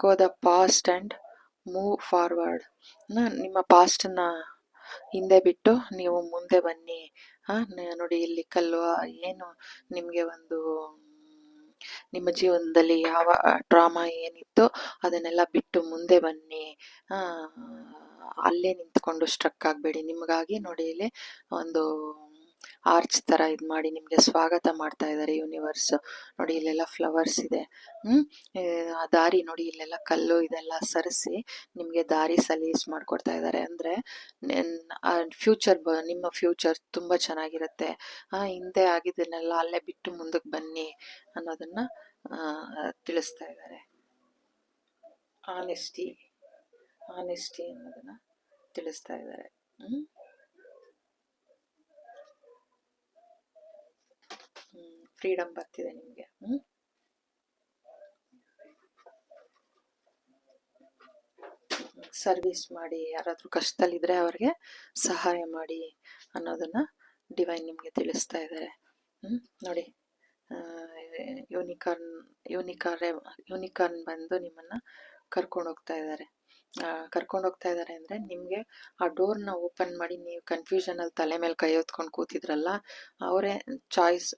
go the past and move forward. ನಿಮ್ಮ ಪಾಸ್ಟನ್ನ ಹಿಂದೆ ಬಿಟ್ಟು ನೀವು ಮುಂದೆ ಬನ್ನಿ. ನೋಡಿ, ಇಲ್ಲಿ ಕಲ್ಲು ಏನು ನಿಮಗೆ ಒಂದು ನಿಮ್ಮ ಜೀವನದಲ್ಲಿ ಯಾವ ಡ್ರಾಮಾ ಏನಿತ್ತು ಅದನ್ನೆಲ್ಲ ಬಿಟ್ಟು ಮುಂದೆ ಬನ್ನಿ. ಅಲ್ಲೇ ನಿಂತ್ಕೊಂಡು ಸ್ಟ್ರಕ್ ಆಗಬೇಡಿ. ನಿಮಗಾಗಿ ನೋಡಿ, ಇಲ್ಲಿ ಒಂದು ಆರ್ಚ್ ತರ ಇದು ಮಾಡಿ ನಿಮ್ಗೆ ಸ್ವಾಗತ ಮಾಡ್ತಾ ಇದ್ದಾರೆ ಯೂನಿವರ್ಸ್. ನೋಡಿ, ಇಲ್ಲೆಲ್ಲ ಫ್ಲವರ್ಸ್ ಇದೆ. ಆ ದಾರಿ ನೋಡಿ, ಇಲ್ಲೆಲ್ಲ ಕಲ್ಲು ಇದೆಲ್ಲ ಸರಿಸಿ ನಿಮ್ಗೆ ದಾರಿ ಸಲೀಸ್ ಮಾಡ್ಕೊಡ್ತಾ ಇದ್ದಾರೆ. ಅಂದ್ರೆ ನಿಮ್ಮ ಫ್ಯೂಚರ್ ತುಂಬಾ ಚೆನ್ನಾಗಿರುತ್ತೆ. ಹಿಂದೆ ಆಗಿದ್ದನ್ನೆಲ್ಲ ಅಲ್ಲೇ ಬಿಟ್ಟು ಮುಂದಕ್ಕೆ ಬನ್ನಿ ಅನ್ನೋದನ್ನ ತಿಳಿಸ್ತಾ ಇದ್ದಾರೆ. ಆನೆಸ್ಟಿ ಅನ್ನೋದನ್ನ ತಿಳಿಸ್ತಾ ಇದ್ದಾರೆ. ಫ್ರೀಡಮ್ ಬರ್ತಿದೆ ನಿಮ್ಗೆ. ಸರ್ವಿಸ್ ಮಾಡಿ, ಯಾರಾದ್ರೂ ಕಷ್ಟದಲ್ಲಿದ್ರೆ ಅವ್ರಿಗೆ ಸಹಾಯ ಮಾಡಿ ಅನ್ನೋದನ್ನ ಡಿವೈನ್ ನಿಮ್ಗೆ ತಿಳಿಸ್ತಾ ಇದ್ದಾರೆ. ನೋಡಿ, ಯೂನಿಕಾರ್ನ್ ಬಂದು ನಿಮ್ಮನ್ನ ಕರ್ಕೊಂಡು ಹೋಗ್ತಾ ಇದ್ದಾರೆ. ಅಂದ್ರೆ ನಿಮ್ಗೆ ಆ ಡೋರ್ನ ಓಪನ್ ಮಾಡಿ, ನೀವು ಕನ್ಫ್ಯೂಷನ್ ಅಲ್ಲಿ ತಲೆ ಮೇಲೆ ಕೈ ಹೊತ್ಕೊಂಡು ಕೂತಿದ್ರಲ್ಲ, ಅವರೇ ಚಾಯ್ಸ್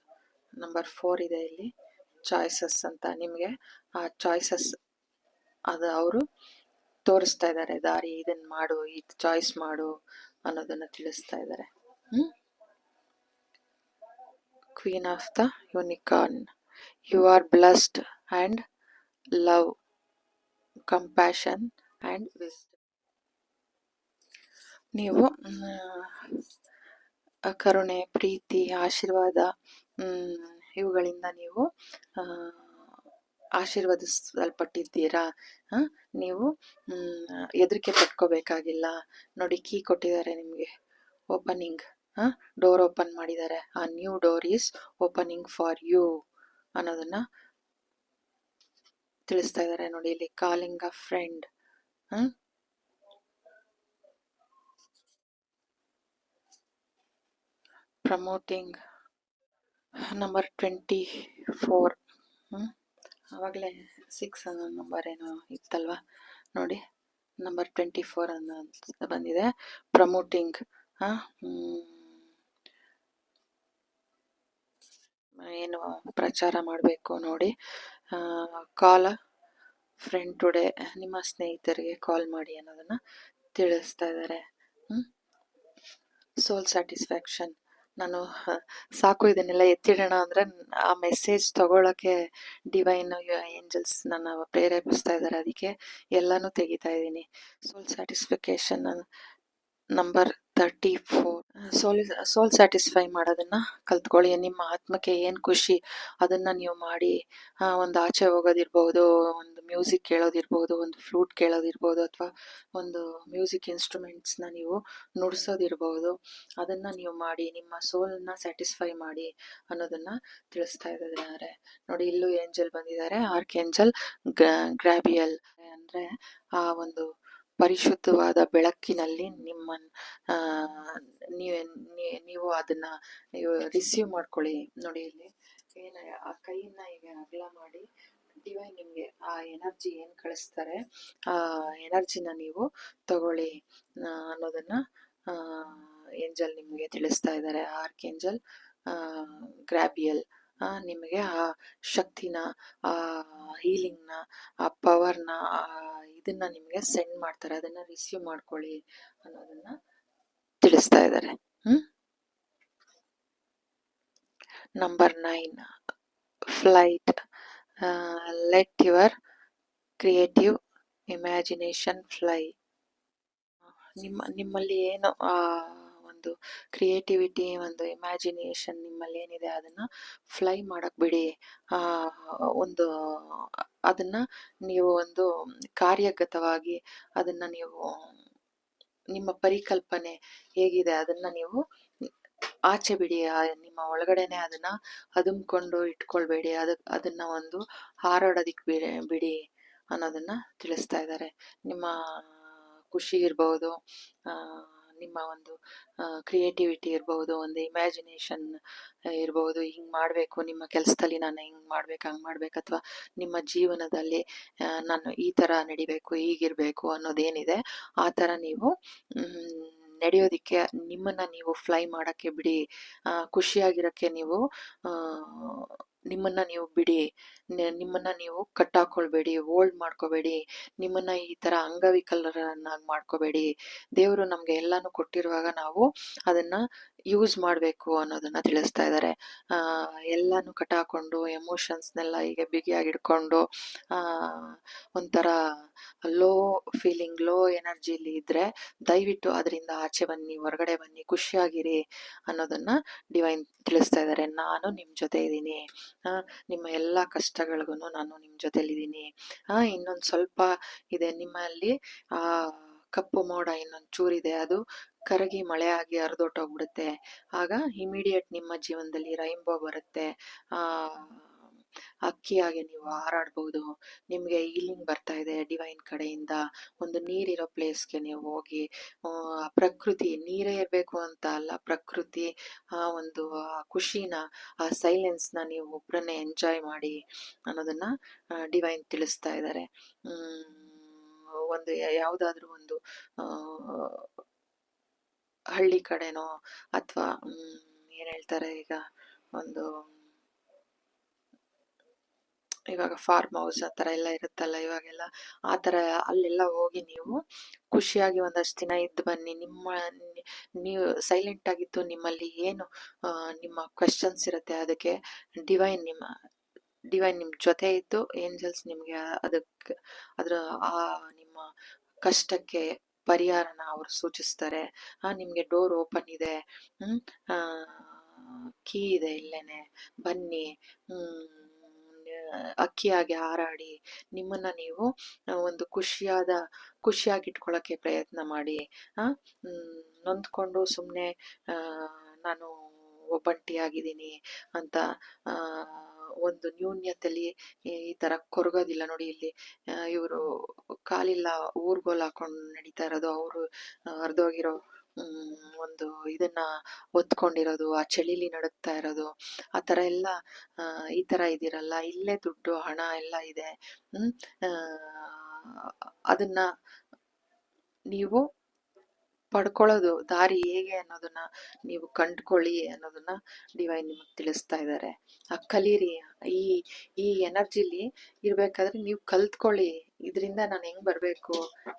ನಂಬರ್ 4 ಇದೆ ಇಲ್ಲಿ. ಚಾಯ್ಸಸ್ ಅಂತ ನಿಮಗೆ ಆ ಚಾಯ್ಸಸ್ ಅದು ಅವರು ತೋರಿಸ್ತಾ ಇದ್ದಾರೆ, ದಾರಿ ಇದನ್ನ ಮಾಡು, ಇದು ಚಾಯ್ಸ್ ಮಾಡು ಅನ್ನೋದನ್ನ ತಿಳಿಸ್ತಾ ಇದ್ದಾರೆ. Queen of the unicorn, you are blessed and love, compassion and wisdom. ನೀವು ಕರುಣೆ, ಪ್ರೀತಿ, ಆಶೀರ್ವಾದ ಇವುಗಳಿಂದ ನೀವು ಆಶೀರ್ವದಿಸಲ್ಪಟ್ಟಿದ್ದೀರಾ. ನೀವು ಹೆದರಿಕೆ ಪಟ್ಕೋಬೇಕಾಗಿಲ್ಲ. ನೋಡಿ, ಕೀ ಕೊಟ್ಟಿದ್ದಾರೆ ನಿಮಗೆ, ಓಪನಿಂಗ್, ಡೋರ್ ಓಪನ್ ಮಾಡಿದ್ದಾರೆ. ಆ new door is opening for you ಅನ್ನೋದನ್ನ ತಿಳಿಸ್ತಾ ಇದ್ದಾರೆ. ನೋಡಿ ಇಲ್ಲಿ, calling a friend, promoting, number 24. ಆವಾಗಲೇ 6 ನಂಬರ್ ಏನೋ ಇತ್ತಲ್ವ, ನೋಡಿ ನಂಬರ್ 24 ಅನ್ನೋ ಬಂದಿದೆ. ಪ್ರಮೋಟಿಂಗ್, ಏನು ಪ್ರಚಾರ ಮಾಡಬೇಕು ನೋಡಿ. ಕಾಲ್ ಫ್ರೆಂಡ್ ಟುಡೇ, ನಿಮ್ಮ ಸ್ನೇಹಿತರಿಗೆ ಕಾಲ್ ಮಾಡಿ ಅನ್ನೋದನ್ನ ತಿಳಿಸ್ತಾ ಇದ್ದಾರೆ. ಸೋಲ್ ಸ್ಯಾಟಿಸ್ಫ್ಯಾಕ್ಷನ್, ನಾನು ಸಾಕು ಇದನ್ನೆಲ್ಲ ಎತ್ತಿಡೋಣ ಅಂದರೆ ಆ ಮೆಸೇಜ್ ತಗೊಳ್ಳೋಕ್ಕೆ ಡಿವೈನ್ ಏಂಜಲ್ಸ್ ನನ್ನ ಪ್ರೇರೇಪಿಸ್ತಾ ಇದ್ದಾರೆ, ಅದಕ್ಕೆ ಎಲ್ಲನೂ ತೆಗಿತಾ ಇದ್ದೀನಿ. ಸೋಲ್ ಸ್ಯಾಟಿಸ್ಫಿಕೇಶನ್ ನಂಬರ್ 34. ಸೋಲ್ ಸ್ಯಾಟಿಸ್ಫೈ ಮಾಡೋದನ್ನ ಕಲ್ತ್ಕೊಳ್ಳಿ. ನಿಮ್ಮ ಆತ್ಮಕ್ಕೆ ಏನು ಖುಷಿ ಅದನ್ನ ನೀವು ಮಾಡಿ. ಒಂದು ಆಚೆ ಹೋಗೋದಿರ್ಬೋದು, ಒಂದು ಮ್ಯೂಸಿಕ್ ಕೇಳೋದಿರ್ಬೋದು, ಒಂದು ಫ್ಲೂಟ್ ಕೇಳೋದಿರ್ಬೋದು, ಅಥವಾ ಒಂದು ಮ್ಯೂಸಿಕ್ ಇನ್ಸ್ಟ್ರೂಮೆಂಟ್ಸ್ನ ನೀವು ನುಡಿಸೋದಿರ್ಬೋದು, ಅದನ್ನ ನೀವು ಮಾಡಿ ನಿಮ್ಮ ಸೋಲನ್ನ ಸ್ಯಾಟಿಸ್ಫೈ ಮಾಡಿ ಅನ್ನೋದನ್ನ ತಿಳಿಸ್ತಾ ಇದ್ದಾರೆ. ನೋಡಿ, ಇಲ್ಲೂ ಏಂಜಲ್ ಬಂದಿದ್ದಾರೆ, ಆರ್ಕ್ ಏಂಜಲ್ ಗ್ರಾಬಿಯಲ್. ಅಂದ್ರೆ ಆ ಒಂದು ಪರಿಶುದ್ಧವಾದ ಬೆಳಕಿನಲ್ಲಿ ನೀವು ಅದನ್ನ ರಿಸೀವ್ ಮಾಡ್ಕೊಳ್ಳಿ. ನೋಡಿ ಇಲ್ಲಿ ಆ ಕೈಯನ್ನ ಈಗ ಅಗಲ ಮಾಡಿ ಡಿವೈನ್ ನಿಮ್ಗೆ ಆ ಎನರ್ಜಿ ಏನ್ ಕಳಿಸ್ತಾರೆ ಆ ಎನರ್ಜಿನ ನೀವು ತಗೊಳ್ಳಿ ಅನ್ನೋದನ್ನ ಏಂಜಲ್ ನಿಮ್ಗೆ ತಿಳಿಸ್ತಾ ಇದ್ದಾರೆ. ಆರ್ಕ್ ಏಂಜಲ್ ಗ್ರಾಬಿಯಲ್ ನಿಮಗೆ ಆ ಶಕ್ತಿನ, ಆ ಹೀಲಿಂಗ್ನ, ಆ ಪವರ್ನ, ಇದನ್ನ ನಿಮಗೆ ಸೆಂಡ್ ಮಾಡ್ತಾರೆ. ಅದನ್ನ ರಿಸೀವ್ ಮಾಡ್ಕೊಳ್ಳಿ ಅನ್ನೋದನ್ನ ತಿಳಿಸ್ತಾ ಇದ್ದಾರೆ. Number 9, flight, let your creative imagination fly. ನಿಮ್ಮಲ್ಲಿ ಏನು ಆ ಒಂದು ಕ್ರಿಯೇಟಿವಿಟಿ, ಒಂದು ಇಮ್ಯಾಜಿನೇಷನ್ ನಿಮ್ಮಲ್ಲಿ ಏನಿದೆ ಅದನ್ನ ಫ್ಲೈ ಮಾಡಕ್ ಬಿಡಿ. ಅದನ್ನ ನೀವು ಒಂದು ಕಾರ್ಯಗತವಾಗಿ ಅದನ್ನ ನೀವು ನಿಮ್ಮ ಪರಿಕಲ್ಪನೆ ಹೇಗಿದೆ ಅದನ್ನ ನೀವು ಆಚೆ ಬಿಡಿ. ನಿಮ್ಮ ಒಳಗಡೆನೆ ಅದನ್ನ ಅದುಮ್ಕೊಂಡು ಇಟ್ಕೊಳ್ಬೇಡಿ. ಅದನ್ನ ಒಂದು ಹಾರಾಡೋದಿಕ್ ಬಿಡಿ ಅನ್ನೋದನ್ನ ತಿಳಿಸ್ತಾ ಇದ್ದಾರೆ. ನಿಮ್ಮ ಖುಷಿ ಇರ್ಬೋದು, ನಿಮ್ಮ ಒಂದು ಕ್ರಿಯೇಟಿವಿಟಿ ಇರ್ಬೋದು, ಒಂದು ಇಮ್ಯಾಜಿನೇಷನ್ ಇರ್ಬೋದು. ಹಿಂಗ್ ಮಾಡಬೇಕು, ನಿಮ್ಮ ಕೆಲಸದಲ್ಲಿ ನಾನು ಹಿಂಗ್ ಮಾಡ್ಬೇಕು, ಹಂಗೆ ಮಾಡ್ಬೇಕು, ಅಥವಾ ನಿಮ್ಮ ಜೀವನದಲ್ಲಿ ನಾನು ಈ ಥರ ನಡಿಬೇಕು, ಹೀಗಿರಬೇಕು ಅನ್ನೋದೇನಿದೆ ಆ ಥರ ನೀವು ನಡೆಯೋದಿಕ್ಕೆ ನಿಮ್ಮನ್ನ ನೀವು ಫ್ಲೈ ಮಾಡೋಕ್ಕೆ ಬಿಡಿ. ಖುಷಿಯಾಗಿರೋಕ್ಕೆ ನೀವು ನಿಮ್ಮನ್ನ ನೀವು ಬಿಡಿ. ನಿಮ್ಮನ್ನ ನೀವು ಕಟ್ಟಾಕೊಳ್ಬೇಡಿ, ಓಲ್ಡ್ ಮಾಡ್ಕೋಬೇಡಿ. ನಿಮ್ಮನ್ನ ಈ ಥರ ಅಂಗವಿಕಲರನ್ನಾಗಿ ಮಾಡ್ಕೋಬೇಡಿ. ದೇವರು ನಮಗೆ ಎಲ್ಲಾನು ಕೊಟ್ಟಿರುವಾಗ ನಾವು ಅದನ್ನ ಯೂಸ್ ಮಾಡಬೇಕು ಅನ್ನೋದನ್ನ ತಿಳಿಸ್ತಾ ಇದ್ದಾರೆ. ಎಲ್ಲಾನು ಕಟ್ಟಾಕೊಂಡು ಎಮೋಷನ್ಸ್ನೆಲ್ಲ ಈಗ ಬಿಗಿಯಾಗಿ ಹಿಡ್ಕೊಂಡು ಒಂಥರ ಲೋ ಫೀಲಿಂಗ್, ಲೋ ಎನರ್ಜಿಲಿ ಇದ್ರೆ ದಯವಿಟ್ಟು ಅದರಿಂದ ಆಚೆ ಬನ್ನಿ, ಹೊರಗಡೆ ಬನ್ನಿ, ಖುಷಿಯಾಗಿರಿ ಅನ್ನೋದನ್ನ ಡಿವೈನ್ ತಿಳಿಸ್ತಾ ಇದ್ದಾರೆ. ನಾನು ನಿಮ್ಮ ಜೊತೆ ಇದ್ದೀನಿ, ನಿಮ್ಮ ಎಲ್ಲ ಕಷ್ಟಗಳಿಗೂ ನಾನು ನಿಮ್ಮ ಜೊತೆಲಿದ್ದೀನಿ. ಇನ್ನೊಂದು ಸ್ವಲ್ಪ ಇದೆ ನಿಮ್ಮಲ್ಲಿ, ಆ ಕಪ್ಪು ಮೋಡ ಇನ್ನೊಂದು ಚೂರಿದೆ, ಅದು ಕರಗಿ ಮಳೆಯಾಗಿ ಹರಿದೊಟ್ಟೋಗ್ಬಿಡುತ್ತೆ. ಆಗ ಇಮಿಡಿಯೇಟ್ ನಿಮ್ಮ ಜೀವನದಲ್ಲಿ ರೈನ್ಬೋ ಬರುತ್ತೆ. ಅಕ್ಕಿಯಾಗಿ ನೀವು ಹಾರಾಡ್ಬೋದು. ನಿಮಗೆ ಹೀಲಿಂಗ್ ಬರ್ತಾ ಇದೆ ಡಿವೈನ್ ಕಡೆಯಿಂದ. ಒಂದು ನೀರಿರೋ ಪ್ಲೇಸ್ಗೆ ನೀವು ಹೋಗಿ, ಪ್ರಕೃತಿ, ನೀರೇ ಇರಬೇಕು ಅಂತ ಅಲ್ಲ, ಪ್ರಕೃತಿ ಆ ಒಂದು ಖುಷಿನ, ಆ ಸೈಲೆನ್ಸ್ನ ನೀವು ಒಬ್ಬರನ್ನೇ ಎಂಜಾಯ್ ಮಾಡಿ ಅನ್ನೋದನ್ನ ಡಿವೈನ್ ತಿಳಿಸ್ತಾ ಇದ್ದಾರೆ. ಒಂದು ಯಾವುದಾದ್ರೂ ಒಂದು ಹಳ್ಳಿ ಕಡೆನೋ ಅಥವಾ ಏನ್ ಹೇಳ್ತಾರೆ ಈಗ, ಒಂದು ಇವಾಗ ಫಾರ್ಮ್ ಹೌಸ್ ಆ ಥರ ಎಲ್ಲ ಇರುತ್ತಲ್ಲ ಇವಾಗೆಲ್ಲ, ಆ ಥರ ಅಲ್ಲೆಲ್ಲ ಹೋಗಿ ನೀವು ಖುಷಿಯಾಗಿ ಒಂದಷ್ಟು ದಿನ ಇದ್ದು ಬನ್ನಿ. ನೀವು ಸೈಲೆಂಟ್ ಆಗಿದ್ದು ನಿಮ್ಮಲ್ಲಿ ಏನು ನಿಮ್ಮ ಕ್ವೆಶನ್ಸ್ ಇರುತ್ತೆ ಅದಕ್ಕೆ ಡಿವೈನ್ ನಿಮ್ಮ ಜೊತೆ ಇದ್ದು ಏಂಜಲ್ಸ್ ನಿಮಗೆ ಅದ್ರ ಆ ನಿಮ್ಮ ಕಷ್ಟಕ್ಕೆ ಪರಿಹಾರನ ಅವ್ರು ಸೂಚಿಸ್ತಾರೆ. ನಿಮಗೆ ಡೋರ್ ಓಪನ್ ಇದೆ, ಕೀ ಇದೆ ಇಲ್ಲೇನೆ, ಬನ್ನಿ, ಅಕ್ಕಿಯಾಗಿ ಹಾರಾಡಿ ನಿಮ್ಮನ್ನ ನೀವು ಒಂದು ಖುಷಿಯಾಗಿಟ್ಕೊಳ್ಳೋಕ್ಕೆ ಪ್ರಯತ್ನ ಮಾಡಿ. ನೊಂದ್ಕೊಂಡು ಸುಮ್ಮನೆ ನಾನು ಒಬ್ಬಂಟಿಯಾಗಿದ್ದೀನಿ ಅಂತ ಒಂದು ನ್ಯೂನ್ಯತೆಯಲ್ಲಿ ಈ ತರ ಕೊರಗೋದಿಲ್ಲ. ನೋಡಿ ಇಲ್ಲಿ ಇವರು ಕಾಲಿಲ್ಲ ಊರ್ಗೋಲ್ ಹಾಕೊಂಡು ನಡೀತಾ ಇರೋದು, ಅವರು ಹರಿದೋಗಿರೋ ಒಂದು ಇದನ್ನ ಹೊತ್ಕೊಂಡಿರೋದು, ಆ ಚಳಿಲಿ ನಡುಗ್ತಾ ಇರೋದು, ಆ ಥರ ಎಲ್ಲ ಈ ಥರ ಇದಿರಲ್ಲ. ಇಲ್ಲೇ ದುಡ್ಡು ಹಣ ಎಲ್ಲ ಇದೆ. ಅದನ್ನ ನೀವು ಪಡ್ಕೊಳ್ಳೋದು ದಾರಿ ಹೇಗೆ ಅನ್ನೋದನ್ನ ನೀವು ಕಂಡ್ಕೊಳ್ಳಿ ಅನ್ನೋದನ್ನ ಡಿವೈನ್ ನಿಮಗೆ ತಿಳಿಸ್ತಾ ಇದ್ದಾರೆ. ಕಲೀರಿ. ಈ ಎನರ್ಜಿಲಿ ಇರ್ಬೇಕಾದ್ರೆ ನೀವು ಕಲ್ತ್ಕೊಳ್ಳಿ. ಇದರಿಂದ ನಾನು ಹೆಂಗ್ ಬರ್ಬೇಕು,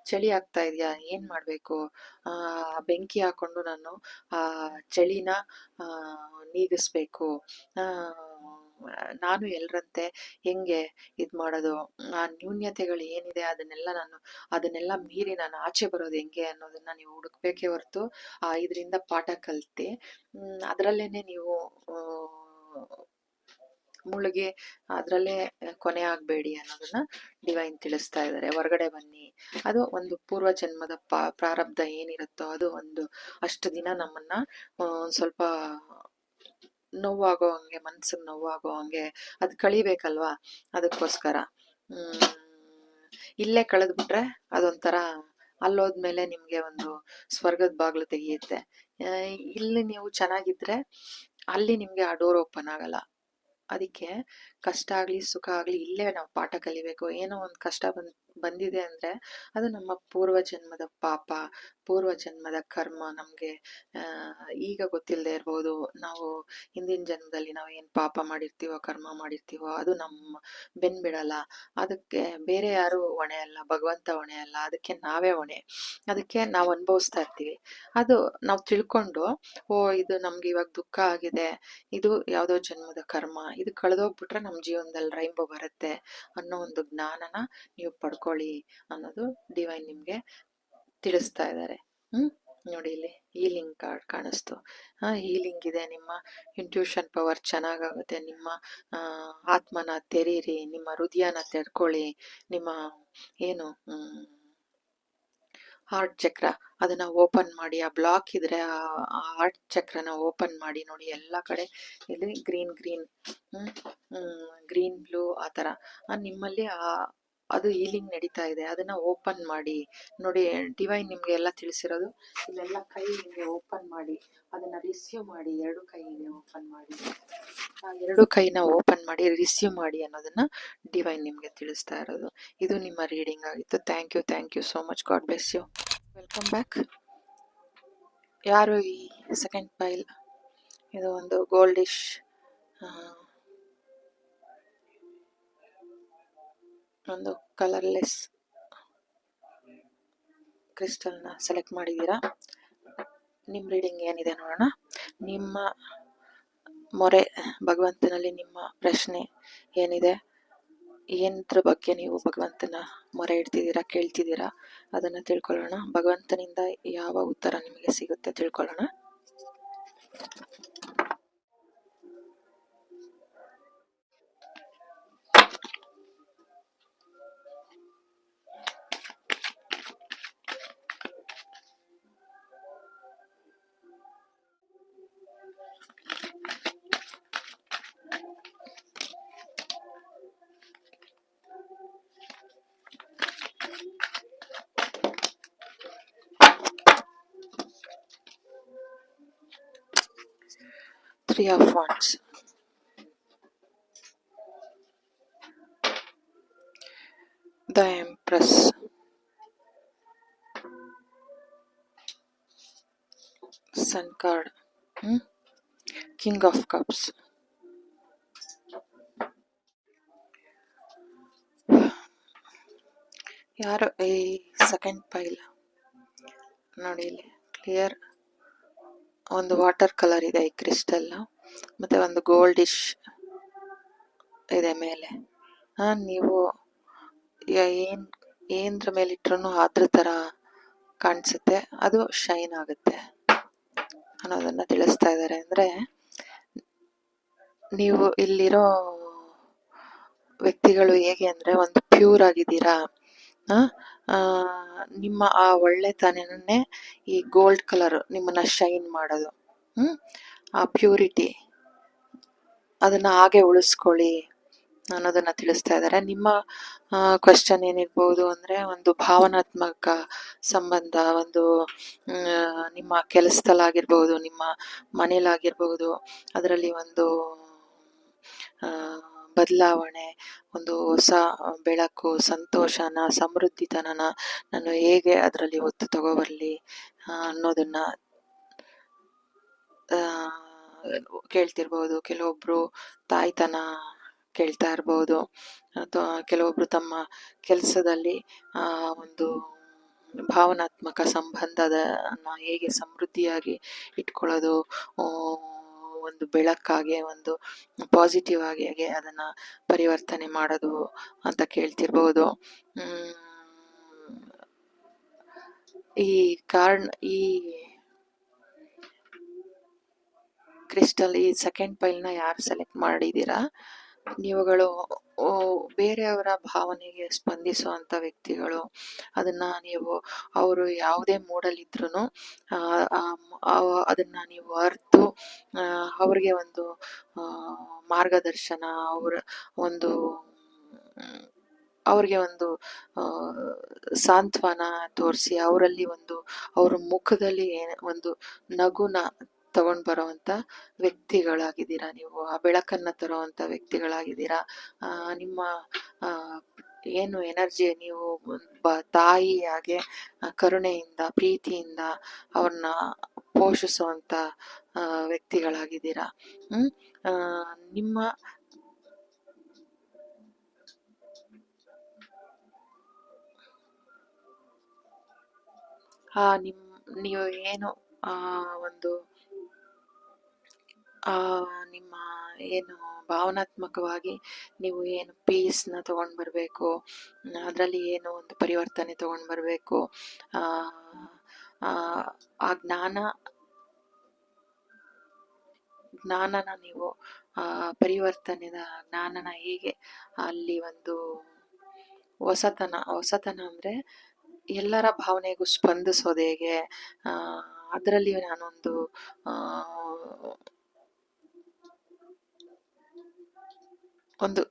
ಚಳಿ ಆಗ್ತಾ ಇದೆಯಾ, ಏನ್ ಮಾಡ್ಬೇಕು, ಬೆಂಕಿ ಹಾಕೊಂಡು ನಾನು ಆ ಚಳಿನ ನೀಗಿಸ್ಬೇಕು, ನಾನು ಎಲ್ರಂತೆ ಹೆಂಗೆ ಇದ್ ಮಾಡೋದು, ಆ ನ್ಯೂನ್ಯತೆಗಳು ಏನಿದೆ ಅದನ್ನೆಲ್ಲ ಮೀರಿ ನಾನು ಆಚೆ ಬರೋದು ಹೆಂಗೆ ಅನ್ನೋದನ್ನ ನೀವು ಹುಡುಕ್ಬೇಕೇ ಹೊರತು ಇದರಿಂದ ಪಾಠ ಕಲ್ತಿ ಅದರಲ್ಲೇನೆ ನೀವು ಮುಳುಗಿ ಅದರಲ್ಲೇ ಕೊನೆ ಆಗ್ಬೇಡಿ ಅನ್ನೋದನ್ನ ಡಿವೈನ್ ತಿಳಿಸ್ತಾ ಇದ್ದಾರೆ. ಹೊರಗಡೆ ಬನ್ನಿ. ಅದು ಒಂದು ಪೂರ್ವ ಜನ್ಮದ ಪ್ರಾರಬ್ಧ ಏನಿರುತ್ತೋ ಅದು ಒಂದು ಅಷ್ಟು ದಿನ ನಮ್ಮನ್ನ ಸ್ವಲ್ಪ ನೋವಾಗೋ ಹಂಗೆ, ಮನ್ಸಿಗೆ ನೋವಾಗೋ ಹಂಗೆ ಅದು ಕಳಿಬೇಕಲ್ವಾ, ಅದಕ್ಕೋಸ್ಕರ ಇಲ್ಲೇ ಕಳೆದ್ಬಿಟ್ರೆ ಅದೊಂಥರ ಅಲ್ಲೋದ್ಮೇಲೆ ನಿಮ್ಗೆ ಒಂದು ಸ್ವರ್ಗದ ಬಾಗ್ಲು ತೆಗೆಯುತ್ತೆ. ಇಲ್ಲಿ ನೀವು ಚೆನ್ನಾಗಿದ್ರೆ ಅಲ್ಲಿ ನಿಮ್ಗೆ ಆ ಡೋರ್ ಓಪನ್ ಆಗಲ್ಲ. ಅದಕ್ಕೆ ಕಷ್ಟ ಆಗ್ಲಿ ಸುಖ ಆಗ್ಲಿ ಇಲ್ಲೇ ನಾವು ಪಾಠ ಕಲಿಬೇಕು. ಏನೋ ಒಂದು ಕಷ್ಟ ಬಂದಿದೆ ಅಂದ್ರೆ ಅದು ನಮ್ಮ ಪೂರ್ವ ಜನ್ಮದ ಪಾಪ, ಪೂರ್ವ ಜನ್ಮದ ಕರ್ಮ. ನಮ್ಗೆ ಈಗ ಗೊತ್ತಿಲ್ಲದೆ ಇರ್ಬೋದು, ನಾವು ಹಿಂದಿನ ಜನ್ಮದಲ್ಲಿ ನಾವು ಏನ್ ಪಾಪ ಮಾಡಿರ್ತೀವೋ, ಕರ್ಮ ಮಾಡಿರ್ತೀವೋ ಅದು ನಮ್ಮ ಬಿಡಲ್ಲ. ಅದಕ್ಕೆ ಬೇರೆ ಯಾರು ಹೊಣೆ ಅಲ್ಲ, ಭಗವಂತ ಹೊಣೆ ಅಲ್ಲ, ಅದಕ್ಕೆ ನಾವೇ ಹೊಣೆ. ಅದಕ್ಕೆ ನಾವು ಅನುಭವಿಸ್ತಾ ಇರ್ತೀವಿ. ಅದು ನಾವು ತಿಳ್ಕೊಂಡು, ಇದು ನಮ್ಗೆ ಇವಾಗ ದುಃಖ ಆಗಿದೆ, ಇದು ಯಾವ್ದೋ ಜನ್ಮದ ಕರ್ಮ, ಇದು ಕಳೆದೋಗ್ಬಿಟ್ರೆ ನಮ್ಮ ಜೀವನದಲ್ಲಿ ರೈನ್ಬೋ ಬರುತ್ತೆ ಅನ್ನೋ ಒಂದು ಜ್ಞಾನನ ನೀವು ಪಡ್ಕೊಳ್ಳಿ ಅನ್ನೋದು ಡಿವೈನ್ ನಿಮ್ಗೆ ತಿಳಿಸ್ತಾ ಇದ್ದಾರೆ. ನೋಡಿ ಇಲ್ಲಿ ಹೀಲಿಂಗ್ ಕಾರ್ಡ್ ಕಾಣಿಸ್ತು. ಹೀಲಿಂಗ್ ಇದೆ. ನಿಮ್ಮ ಇಂಟ್ಯೂಷನ್ ಪವರ್ ಚೆನ್ನಾಗಾಗುತ್ತೆ. ನಿಮ್ಮ ಆತ್ಮನ ತೆರೀರಿ, ನಿಮ್ಮ ಹೃದಯನ ತೆರ್ಕೊಳ್ಳಿ. ನಿಮ್ಮ ಏನು ಹಾರ್ಟ್ ಚಕ್ರ ಅದನ್ನ ಓಪನ್ ಮಾಡಿ. ಆ ಬ್ಲಾಕ್ ಇದ್ರೆ ಆ ಹಾರ್ಟ್ ಚಕ್ರನ ಓಪನ್ ಮಾಡಿ. ನೋಡಿ ಎಲ್ಲ ಕಡೆ ಇಲ್ಲಿ ಗ್ರೀನ್ ಬ್ಲೂ ಆ ತರ ನಿಮ್ಮಲ್ಲಿ ಅದು ಹೀಲಿಂಗ್ ನಡೀತಾ ಇದೆ. ಅದನ್ನ ಓಪನ್ ಮಾಡಿ. ನೋಡಿ ಡಿವೈನ್ ನಿಮ್ಗೆ ಎಲ್ಲ ತಿಳಿಸಿರೋದು, ಇಲ್ಲೆಲ್ಲ ಕೈ ಹಿಂಗೆ ಓಪನ್ ಮಾಡಿ ಅದನ್ನ ರಿಸೀವ್ ಮಾಡಿ. ಎರಡು ಕೈ ಓಪನ್ ಮಾಡಿ, ಎರಡು ಕೈನ ಓಪನ್ ಮಾಡಿ ರಿಸೀವ್ ಮಾಡಿ ಅನ್ನೋದನ್ನ ಡಿವೈನ್ ನಿಮ್ಗೆ ತಿಳಿಸ್ತಾ ಇರೋದು. ಇದು ನಿಮ್ಮ ರೀಡಿಂಗ್ ಆಗಿತ್ತು. Thank you so much. God bless you. Welcome back. ಯಾರು ಈ ಸೆಕೆಂಡ್ ಪೈಲ್? ಇದು ಒಂದು ಗೋಲ್ಡಿಶ್ ಒಂದು ಕಲರ್ಲೆಸ್ ಕ್ರಿಸ್ಟಲ್ನ ಸೆಲೆಕ್ಟ್ ಮಾಡಿದ್ದೀರಾ. ನಿಮ್ಮ ರೀಡಿಂಗ್ ಏನಿದೆ ನೋಡೋಣ. ನಿಮ್ಮ ಮೊರೆ ಭಗವಂತನಲ್ಲಿ ನಿಮ್ಮ ಪ್ರಶ್ನೆ ಏನಿದೆ, ಏನದ್ರ ಬಗ್ಗೆ ನೀವು ಭಗವಂತನ ಮೊರೆ ಇಡ್ತಿದ್ದೀರಾ, ಕೇಳ್ತಿದ್ದೀರಾ, ಅದನ್ನ ತಿಳ್ಕೊಳ್ಳೋಣ. ಭಗವಂತನಿಂದ ಯಾವ ಉತ್ತರ ನಿಮಗೆ ಸಿಗುತ್ತೆ ತಿಳ್ಕೊಳ್ಳೋಣ. Three of Wands. The Empress. Sun card. King of Cups. ಯಾರು ಈ ಸೆಕೆಂಡ್ ಪೈಲ್ ನೋಡಿ, ಇಲ್ಲಿ ಕ್ಲಿಯರ್ ಒಂದು ವಾಟರ್ ಕಲರ್ ಇದೆ ಈ ಕ್ರಿಸ್ಟಲ್, ಮತ್ತೆ ಒಂದು ಗೋಲ್ಡಿಶ್ ಇದೆ ಮೇಲೆ. ನೀವು ಏನ್ರ ಮೇಲೆ ಇಟ್ರು ಅದ್ರ ತರ ಕಾಣಿಸುತ್ತೆ, ಅದು ಶೈನ್ ಆಗುತ್ತೆ ಅನ್ನೋದನ್ನ ತಿಳಿಸ್ತಾ ಇದ್ದಾರೆ. ಅಂದ್ರೆ ನೀವು ಇಲ್ಲಿರೋ ವ್ಯಕ್ತಿಗಳು ಹೇಗೆ ಅಂದ್ರೆ ಒಂದು ಪ್ಯೂರ್ ಆಗಿದ್ದೀರಾ, ನಿಮ್ಮ ಆ ಒಳ್ಳೆತನನೇ ಈ ಗೋಲ್ಡ್ ಕಲರ್ ನಿಮ್ಮನ್ನ ಶೈನ್ ಮಾಡೋದು. ಆ ಪ್ಯೂರಿಟಿ ಅದನ್ನ ಹಾಗೆ ಉಳಿಸ್ಕೊಳ್ಳಿ ಅನ್ನೋದನ್ನ ತಿಳಿಸ್ತಾ ಇದ್ದಾರೆ. ನಿಮ್ಮ ಕ್ವಶನ್ ಏನಿರ್ಬೋದು ಅಂದ್ರೆ ಒಂದು ಭಾವನಾತ್ಮಕ ಸಂಬಂಧ, ಒಂದು ನಿಮ್ಮ ಕೆಲಸದಲ್ಲಾಗಿರ್ಬೋದು, ನಿಮ್ಮ ಮನೇಲಾಗಿರ್ಬೋದು, ಅದರಲ್ಲಿ ಒಂದು ಬದಲಾವಣೆ, ಒಂದು ಹೊಸ ಬೆಳಕು, ಸಂತೋಷನ, ಸಮೃದ್ಧಿತನನ ನಾನು ಹೇಗೆ ಅದರಲ್ಲಿ ಒತ್ತು ತಗೋಬರ್ಲಿ ಅನ್ನೋದನ್ನ ಕೇಳ್ತಿರ್ಬೋದು. ಕೆಲವೊಬ್ರು ತಾಯ್ತನ ಕೇಳ್ತಾ ಇರ್ಬೋದು, ಅಥವಾ ಕೆಲವೊಬ್ರು ತಮ್ಮ ಕೆಲಸದಲ್ಲಿ ಒಂದು ಭಾವನಾತ್ಮಕ ಸಂಬಂಧನ ಹೇಗೆ ಸಮೃದ್ಧಿಯಾಗಿ ಇಟ್ಕೊಳ್ಳೋದು, ಒಂದು ಬೆಳಕಾಗಿ, ಒಂದು ಪಾಸಿಟಿವ್ ಆಗಿ ಹೇಗೆ ಅದನ್ನ ಪರಿವರ್ತನೆ ಮಾಡೋದು ಅಂತ ಕೇಳ್ತಿರ್ಬೋದು. ಈ ಕ್ರಿಸ್ಟಲ್, ಈ ಸೆಕೆಂಡ್ ಪೈಲ್ನ ಯಾರು ಸೆಲೆಕ್ಟ್ ಮಾಡಿದ್ದೀರಾ, ನೀವುಗಳು ಬೇರೆಯವರ ಭಾವನೆಗೆ ಸ್ಪಂದಿಸುವಂತ ವ್ಯಕ್ತಿಗಳು. ಅದನ್ನ ನೀವು ಅವರು ಯಾವುದೇ ಮೂಡಲಿದ್ರು ಅದನ್ನ ನೀವು ಅರ್ತು ಅವ್ರಿಗೆ ಒಂದು ಮಾರ್ಗದರ್ಶನ, ಅವ್ರಿಗೆ ಒಂದು ಸಾಂತ್ವನ ತೋರಿಸಿ, ಅವರಲ್ಲಿ ಅವ್ರ ಮುಖದಲ್ಲಿ ಒಂದು ನಗುನ ತಗೊಂಡ್ ಬರುವಂತ ವ್ಯಕ್ತಿಗಳಾಗಿದ್ದೀರಾ. ನೀವು ಆ ಬೆಳಕನ್ನ ತರುವಂತ ವ್ಯಕ್ತಿಗಳಾಗಿದ್ದೀರಾ. ನಿಮ್ಮ ಏನು ಎನರ್ಜಿ, ನೀವು ತಾಯಿಯಾಗೆ ಕರುಣೆಯಿಂದ, ಪ್ರೀತಿಯಿಂದ ಅವ್ರನ್ನ ಪೋಷಿಸುವಂತ ವ್ಯಕ್ತಿಗಳಾಗಿದ್ದೀರಾ. ನಿಮ್ಮ ನೀವು ಏನು ಒಂದು ನಿಮ್ಮ ಏನು ಭಾವನಾತ್ಮಕವಾಗಿ ನೀವು ಏನು ಪೀಸ್ನ ತಗೊಂಡ್ ಬರ್ಬೇಕು, ಅದರಲ್ಲಿ ಏನು ಒಂದು ಪರಿವರ್ತನೆ ತಗೊಂಡ್ ಬರ್ಬೇಕು, ಆ ಜ್ಞಾನನ ನೀವು ಪರಿವರ್ತನೆದ ಜ್ಞಾನನ ಹೇಗೆ ಅಲ್ಲಿ ಒಂದು ಹೊಸತನ ಅಂದ್ರೆ ಎಲ್ಲರ ಭಾವನೆಗೂ ಸ್ಪಂದಿಸೋದು ಹೇಗೆ, ಅದರಲ್ಲಿ ನಾನೊಂದು ಒಂದು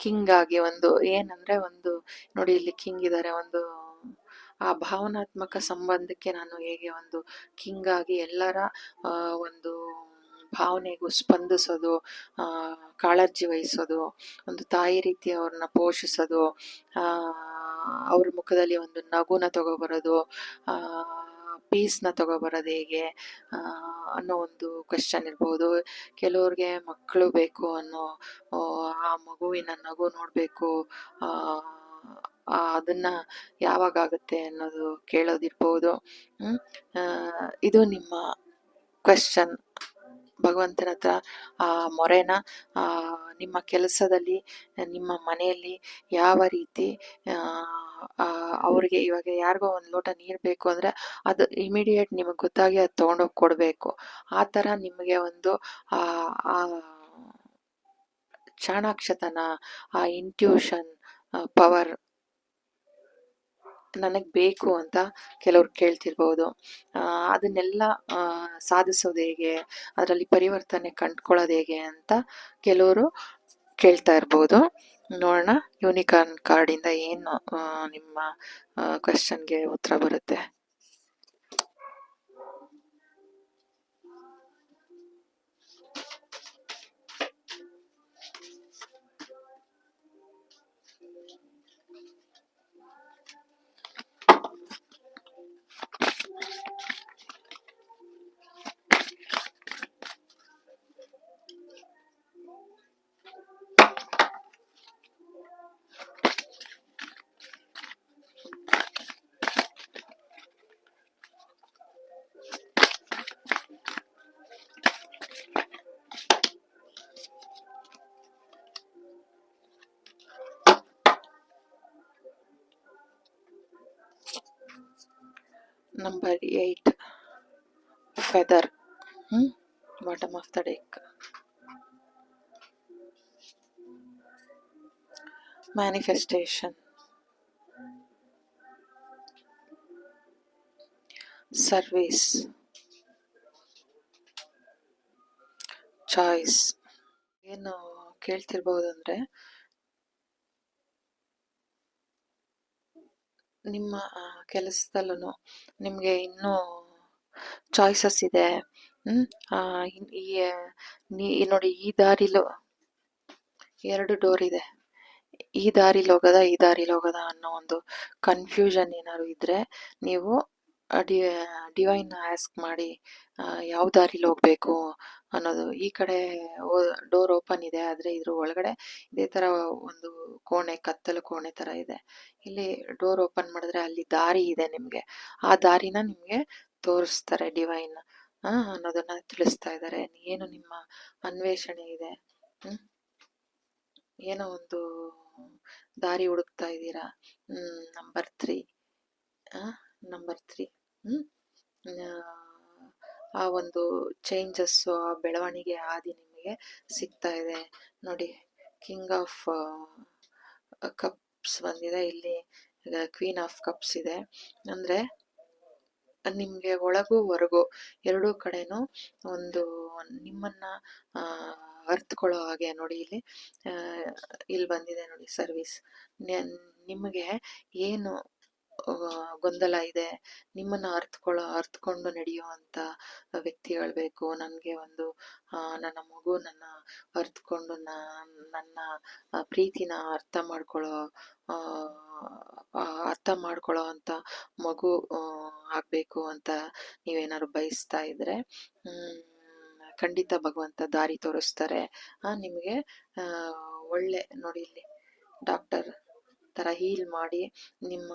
ಕಿಂಗ್ ಆಗಿ, ಒಂದು ಏನಂದ್ರೆ ಒಂದು ನೋಡಿ ಇಲ್ಲಿ ಕಿಂಗ್ ಇದ್ದಾರೆ, ಒಂದು ಆ ಭಾವನಾತ್ಮಕ ಸಂಬಂಧಕ್ಕೆ ನಾನು ಹೇಗೆ ಒಂದು ಕಿಂಗ್ ಆಗಿ ಎಲ್ಲರ ಒಂದು ಭಾವನೆಗೂ ಸ್ಪಂದಿಸೋದು, ಕಾಳಜಿ ವಹಿಸೋದು, ಒಂದು ತಾಯಿ ರೀತಿ ಅವ್ರನ್ನ ಪೋಷಿಸೋದು, ಅವ್ರ ಮುಖದಲ್ಲಿ ಒಂದು ನಗುನ ತಗೋಬರೋದು, ಪೀಸ್ನ ತಗೋಬರೋದು ಹೇಗೆ ಅನ್ನೋ ಒಂದು ಕ್ವೆಶ್ಚನ್ ಇರ್ಬೋದು. ಕೆಲವ್ರಿಗೆ ಮಕ್ಕಳು ಬೇಕು ಅನ್ನೋ ಆ ಮಗುವಿನ ನಗು ನೋಡ್ಬೇಕು, ಅದನ್ನ ಯಾವಾಗ ಆಗುತ್ತೆ ಅನ್ನೋದು ಕೇಳೋದಿರ್ಬೋದು. ಇದು ನಿಮ್ಮ ಕ್ವೆಶ್ಚನ್ ಭಗವಂತನ ಹತ್ರ ಆ ಮೊರೆನ ನಿಮ್ಮ ಕೆಲಸದಲ್ಲಿ, ನಿಮ್ಮ ಮನೆಯಲ್ಲಿ ಯಾವ ರೀತಿ ಅವ್ರಿಗೆ ಇವಾಗ ಯಾರಿಗೋ ಒಂದು ಲೋಟ ನೀರು ಬೇಕು ಅಂದ್ರೆ ಅದು ಇಮಿಡಿಯೇಟ್ ನಿಮಗೆ ಗೊತ್ತಾಗಿ ಅದು ತಗೊಂಡೋಗಿ ಕೊಡ್ಬೇಕು. ಆ ತರ ನಿಮಗೆ ಒಂದು ಆ ಚಾಣಾಕ್ಷತನ, ಆ ಇಂಟ್ಯೂಷನ್ ಪವರ್ ನನಗ್ ಬೇಕು ಅಂತ ಕೆಲವ್ರು ಕೇಳ್ತಿರ್ಬೋದು. ಅದನ್ನೆಲ್ಲ ಸಾಧಿಸೋದು ಹೇಗೆ, ಅದರಲ್ಲಿ ಪರಿವರ್ತನೆ ಕಂಡ್ಕೊಳ್ಳೋದು ಹೇಗೆ ಅಂತ ಕೆಲವರು ಕೇಳ್ತಾ ಇರ್ಬೋದು. ನೋಡೋಣ ಯೂನಿಕಾರ್ನ್ ಕಾರ್ಡಿಂದ ಏನು ನಿಮ್ಮ ಕ್ವೆಶ್ಚನ್ಗೆ ಉತ್ತರ ಬರುತ್ತೆ. Number 8 feather. Bottom of the deck. Manifestation, service, choice. ಏನು ಕೇಳ್ತಿರ್ಬೋದು ಅಂದರೆ, ನಿಮ್ಮ ಕೆಲಸದಲ್ಲೂ ನಿಮಗೆ ಇನ್ನೂ ಚಾಯ್ಸಸ್ ಇದೆ. ನೋಡಿ, ಈ ದಾರಿಲೂ 2 ಡೋರ್ ಇದೆ. ಈ ದಾರಿಲಿ ಹೋಗೋದ ಅನ್ನೋ ಒಂದು ಕನ್ಫ್ಯೂಷನ್ ಏನಾದ್ರು ಇದ್ರೆ, ನೀವು ಡಿವೈನ್ ಆಸ್ಕ್ ಮಾಡಿ ಯಾವ ದಾರಿಲಿ ಹೋಗ್ಬೇಕು ಅನ್ನೋದು. ಈ ಕಡೆ ಡೋರ್ ಓಪನ್ ಇದೆ, ಆದರೆ ಇದ್ರ ಒಳಗಡೆ ಇದೇ ತರ ಒಂದು ಕೋಣೆ, ಕತ್ತಲು ಕೋಣೆ ತರ ಇದೆ. ಇಲ್ಲಿ ಡೋರ್ ಓಪನ್ ಮಾಡಿದ್ರೆ ಅಲ್ಲಿ ದಾರಿ ಇದೆ ನಿಮ್ಗೆ. ಆ ದಾರಿನ ನಿಮ್ಗೆ ತೋರಿಸ್ತಾರೆ ಡಿವೈನ್ ಅನ್ನೋದನ್ನ ತಿಳಿಸ್ತಾ ಇದ್ದಾರೆ. ಏನು ನಿಮ್ಮ ಅನ್ವೇಷಣೆ ಇದೆ, ಏನೋ ಒಂದು ದಾರಿ ಹುಡುಕ್ತಾ ಇದ್ದೀರಾ. ನಂಬರ್ 3 ಆ ಒಂದು ಚೇಂಜಸ್, ಆ ಬೆಳವಣಿಗೆ ಆದಿ ನಿಮಗೆ ಸಿಗ್ತಾ ಇದೆ. ನೋಡಿ, ಕಿಂಗ್ ಆಫ್ ಕಪ್ಸ್ ಬಂದಿದೆ, ಇಲ್ಲಿ ಕ್ವೀನ್ ಆಫ್ ಕಪ್ಸ್ ಇದೆ. ಅಂದ್ರೆ ನಿಮ್ಗೆ ಒಳಗೂ ಹೊರಗೂ ಎರಡೂ ಕಡೆನೂ ಒಂದು ನಿಮ್ಮನ್ನ ಅರ್ಥಕೊಳ್ಳೋ ಹಾಗೆ. ನೋಡಿ, ಇಲ್ಲಿ ಬಂದಿದೆ ನೋಡಿ, ಸರ್ವಿಸ್. ನಿಮಗೆ ಏನು ಗೊಂದಲ ಇದೆ, ನಿಮ್ಮನ್ನ ಅರ್ಥಕೊಂಡು ನಡೆಯುವಂತ ವ್ಯಕ್ತಿಗಳು ಬೇಕು. ನನಗೆ ಒಂದು ನನ್ನ ಮಗು ನನ್ನ ಅರ್ಥಕೊಂಡು ನನ್ನ ಪ್ರೀತಿನ ಅರ್ಥ ಮಾಡ್ಕೊಳ್ಳೋ ಅಂತ ಮಗು ಆಗ್ಬೇಕು ಅಂತ ನೀವೇನಾದ್ರು ಬಯಸ್ತಾ ಇದ್ರೆ, ಖಂಡಿತ ಭಗವಂತ ದಾರಿ ತೋರಿಸ್ತಾರೆ. ನಿಮಗೆ ಒಳ್ಳೆ, ನೋಡಿ ಇಲ್ಲಿ ಡಾಕ್ಟರ್ ತರ ಹೀಲ್ ಮಾಡಿ ನಿಮ್ಮ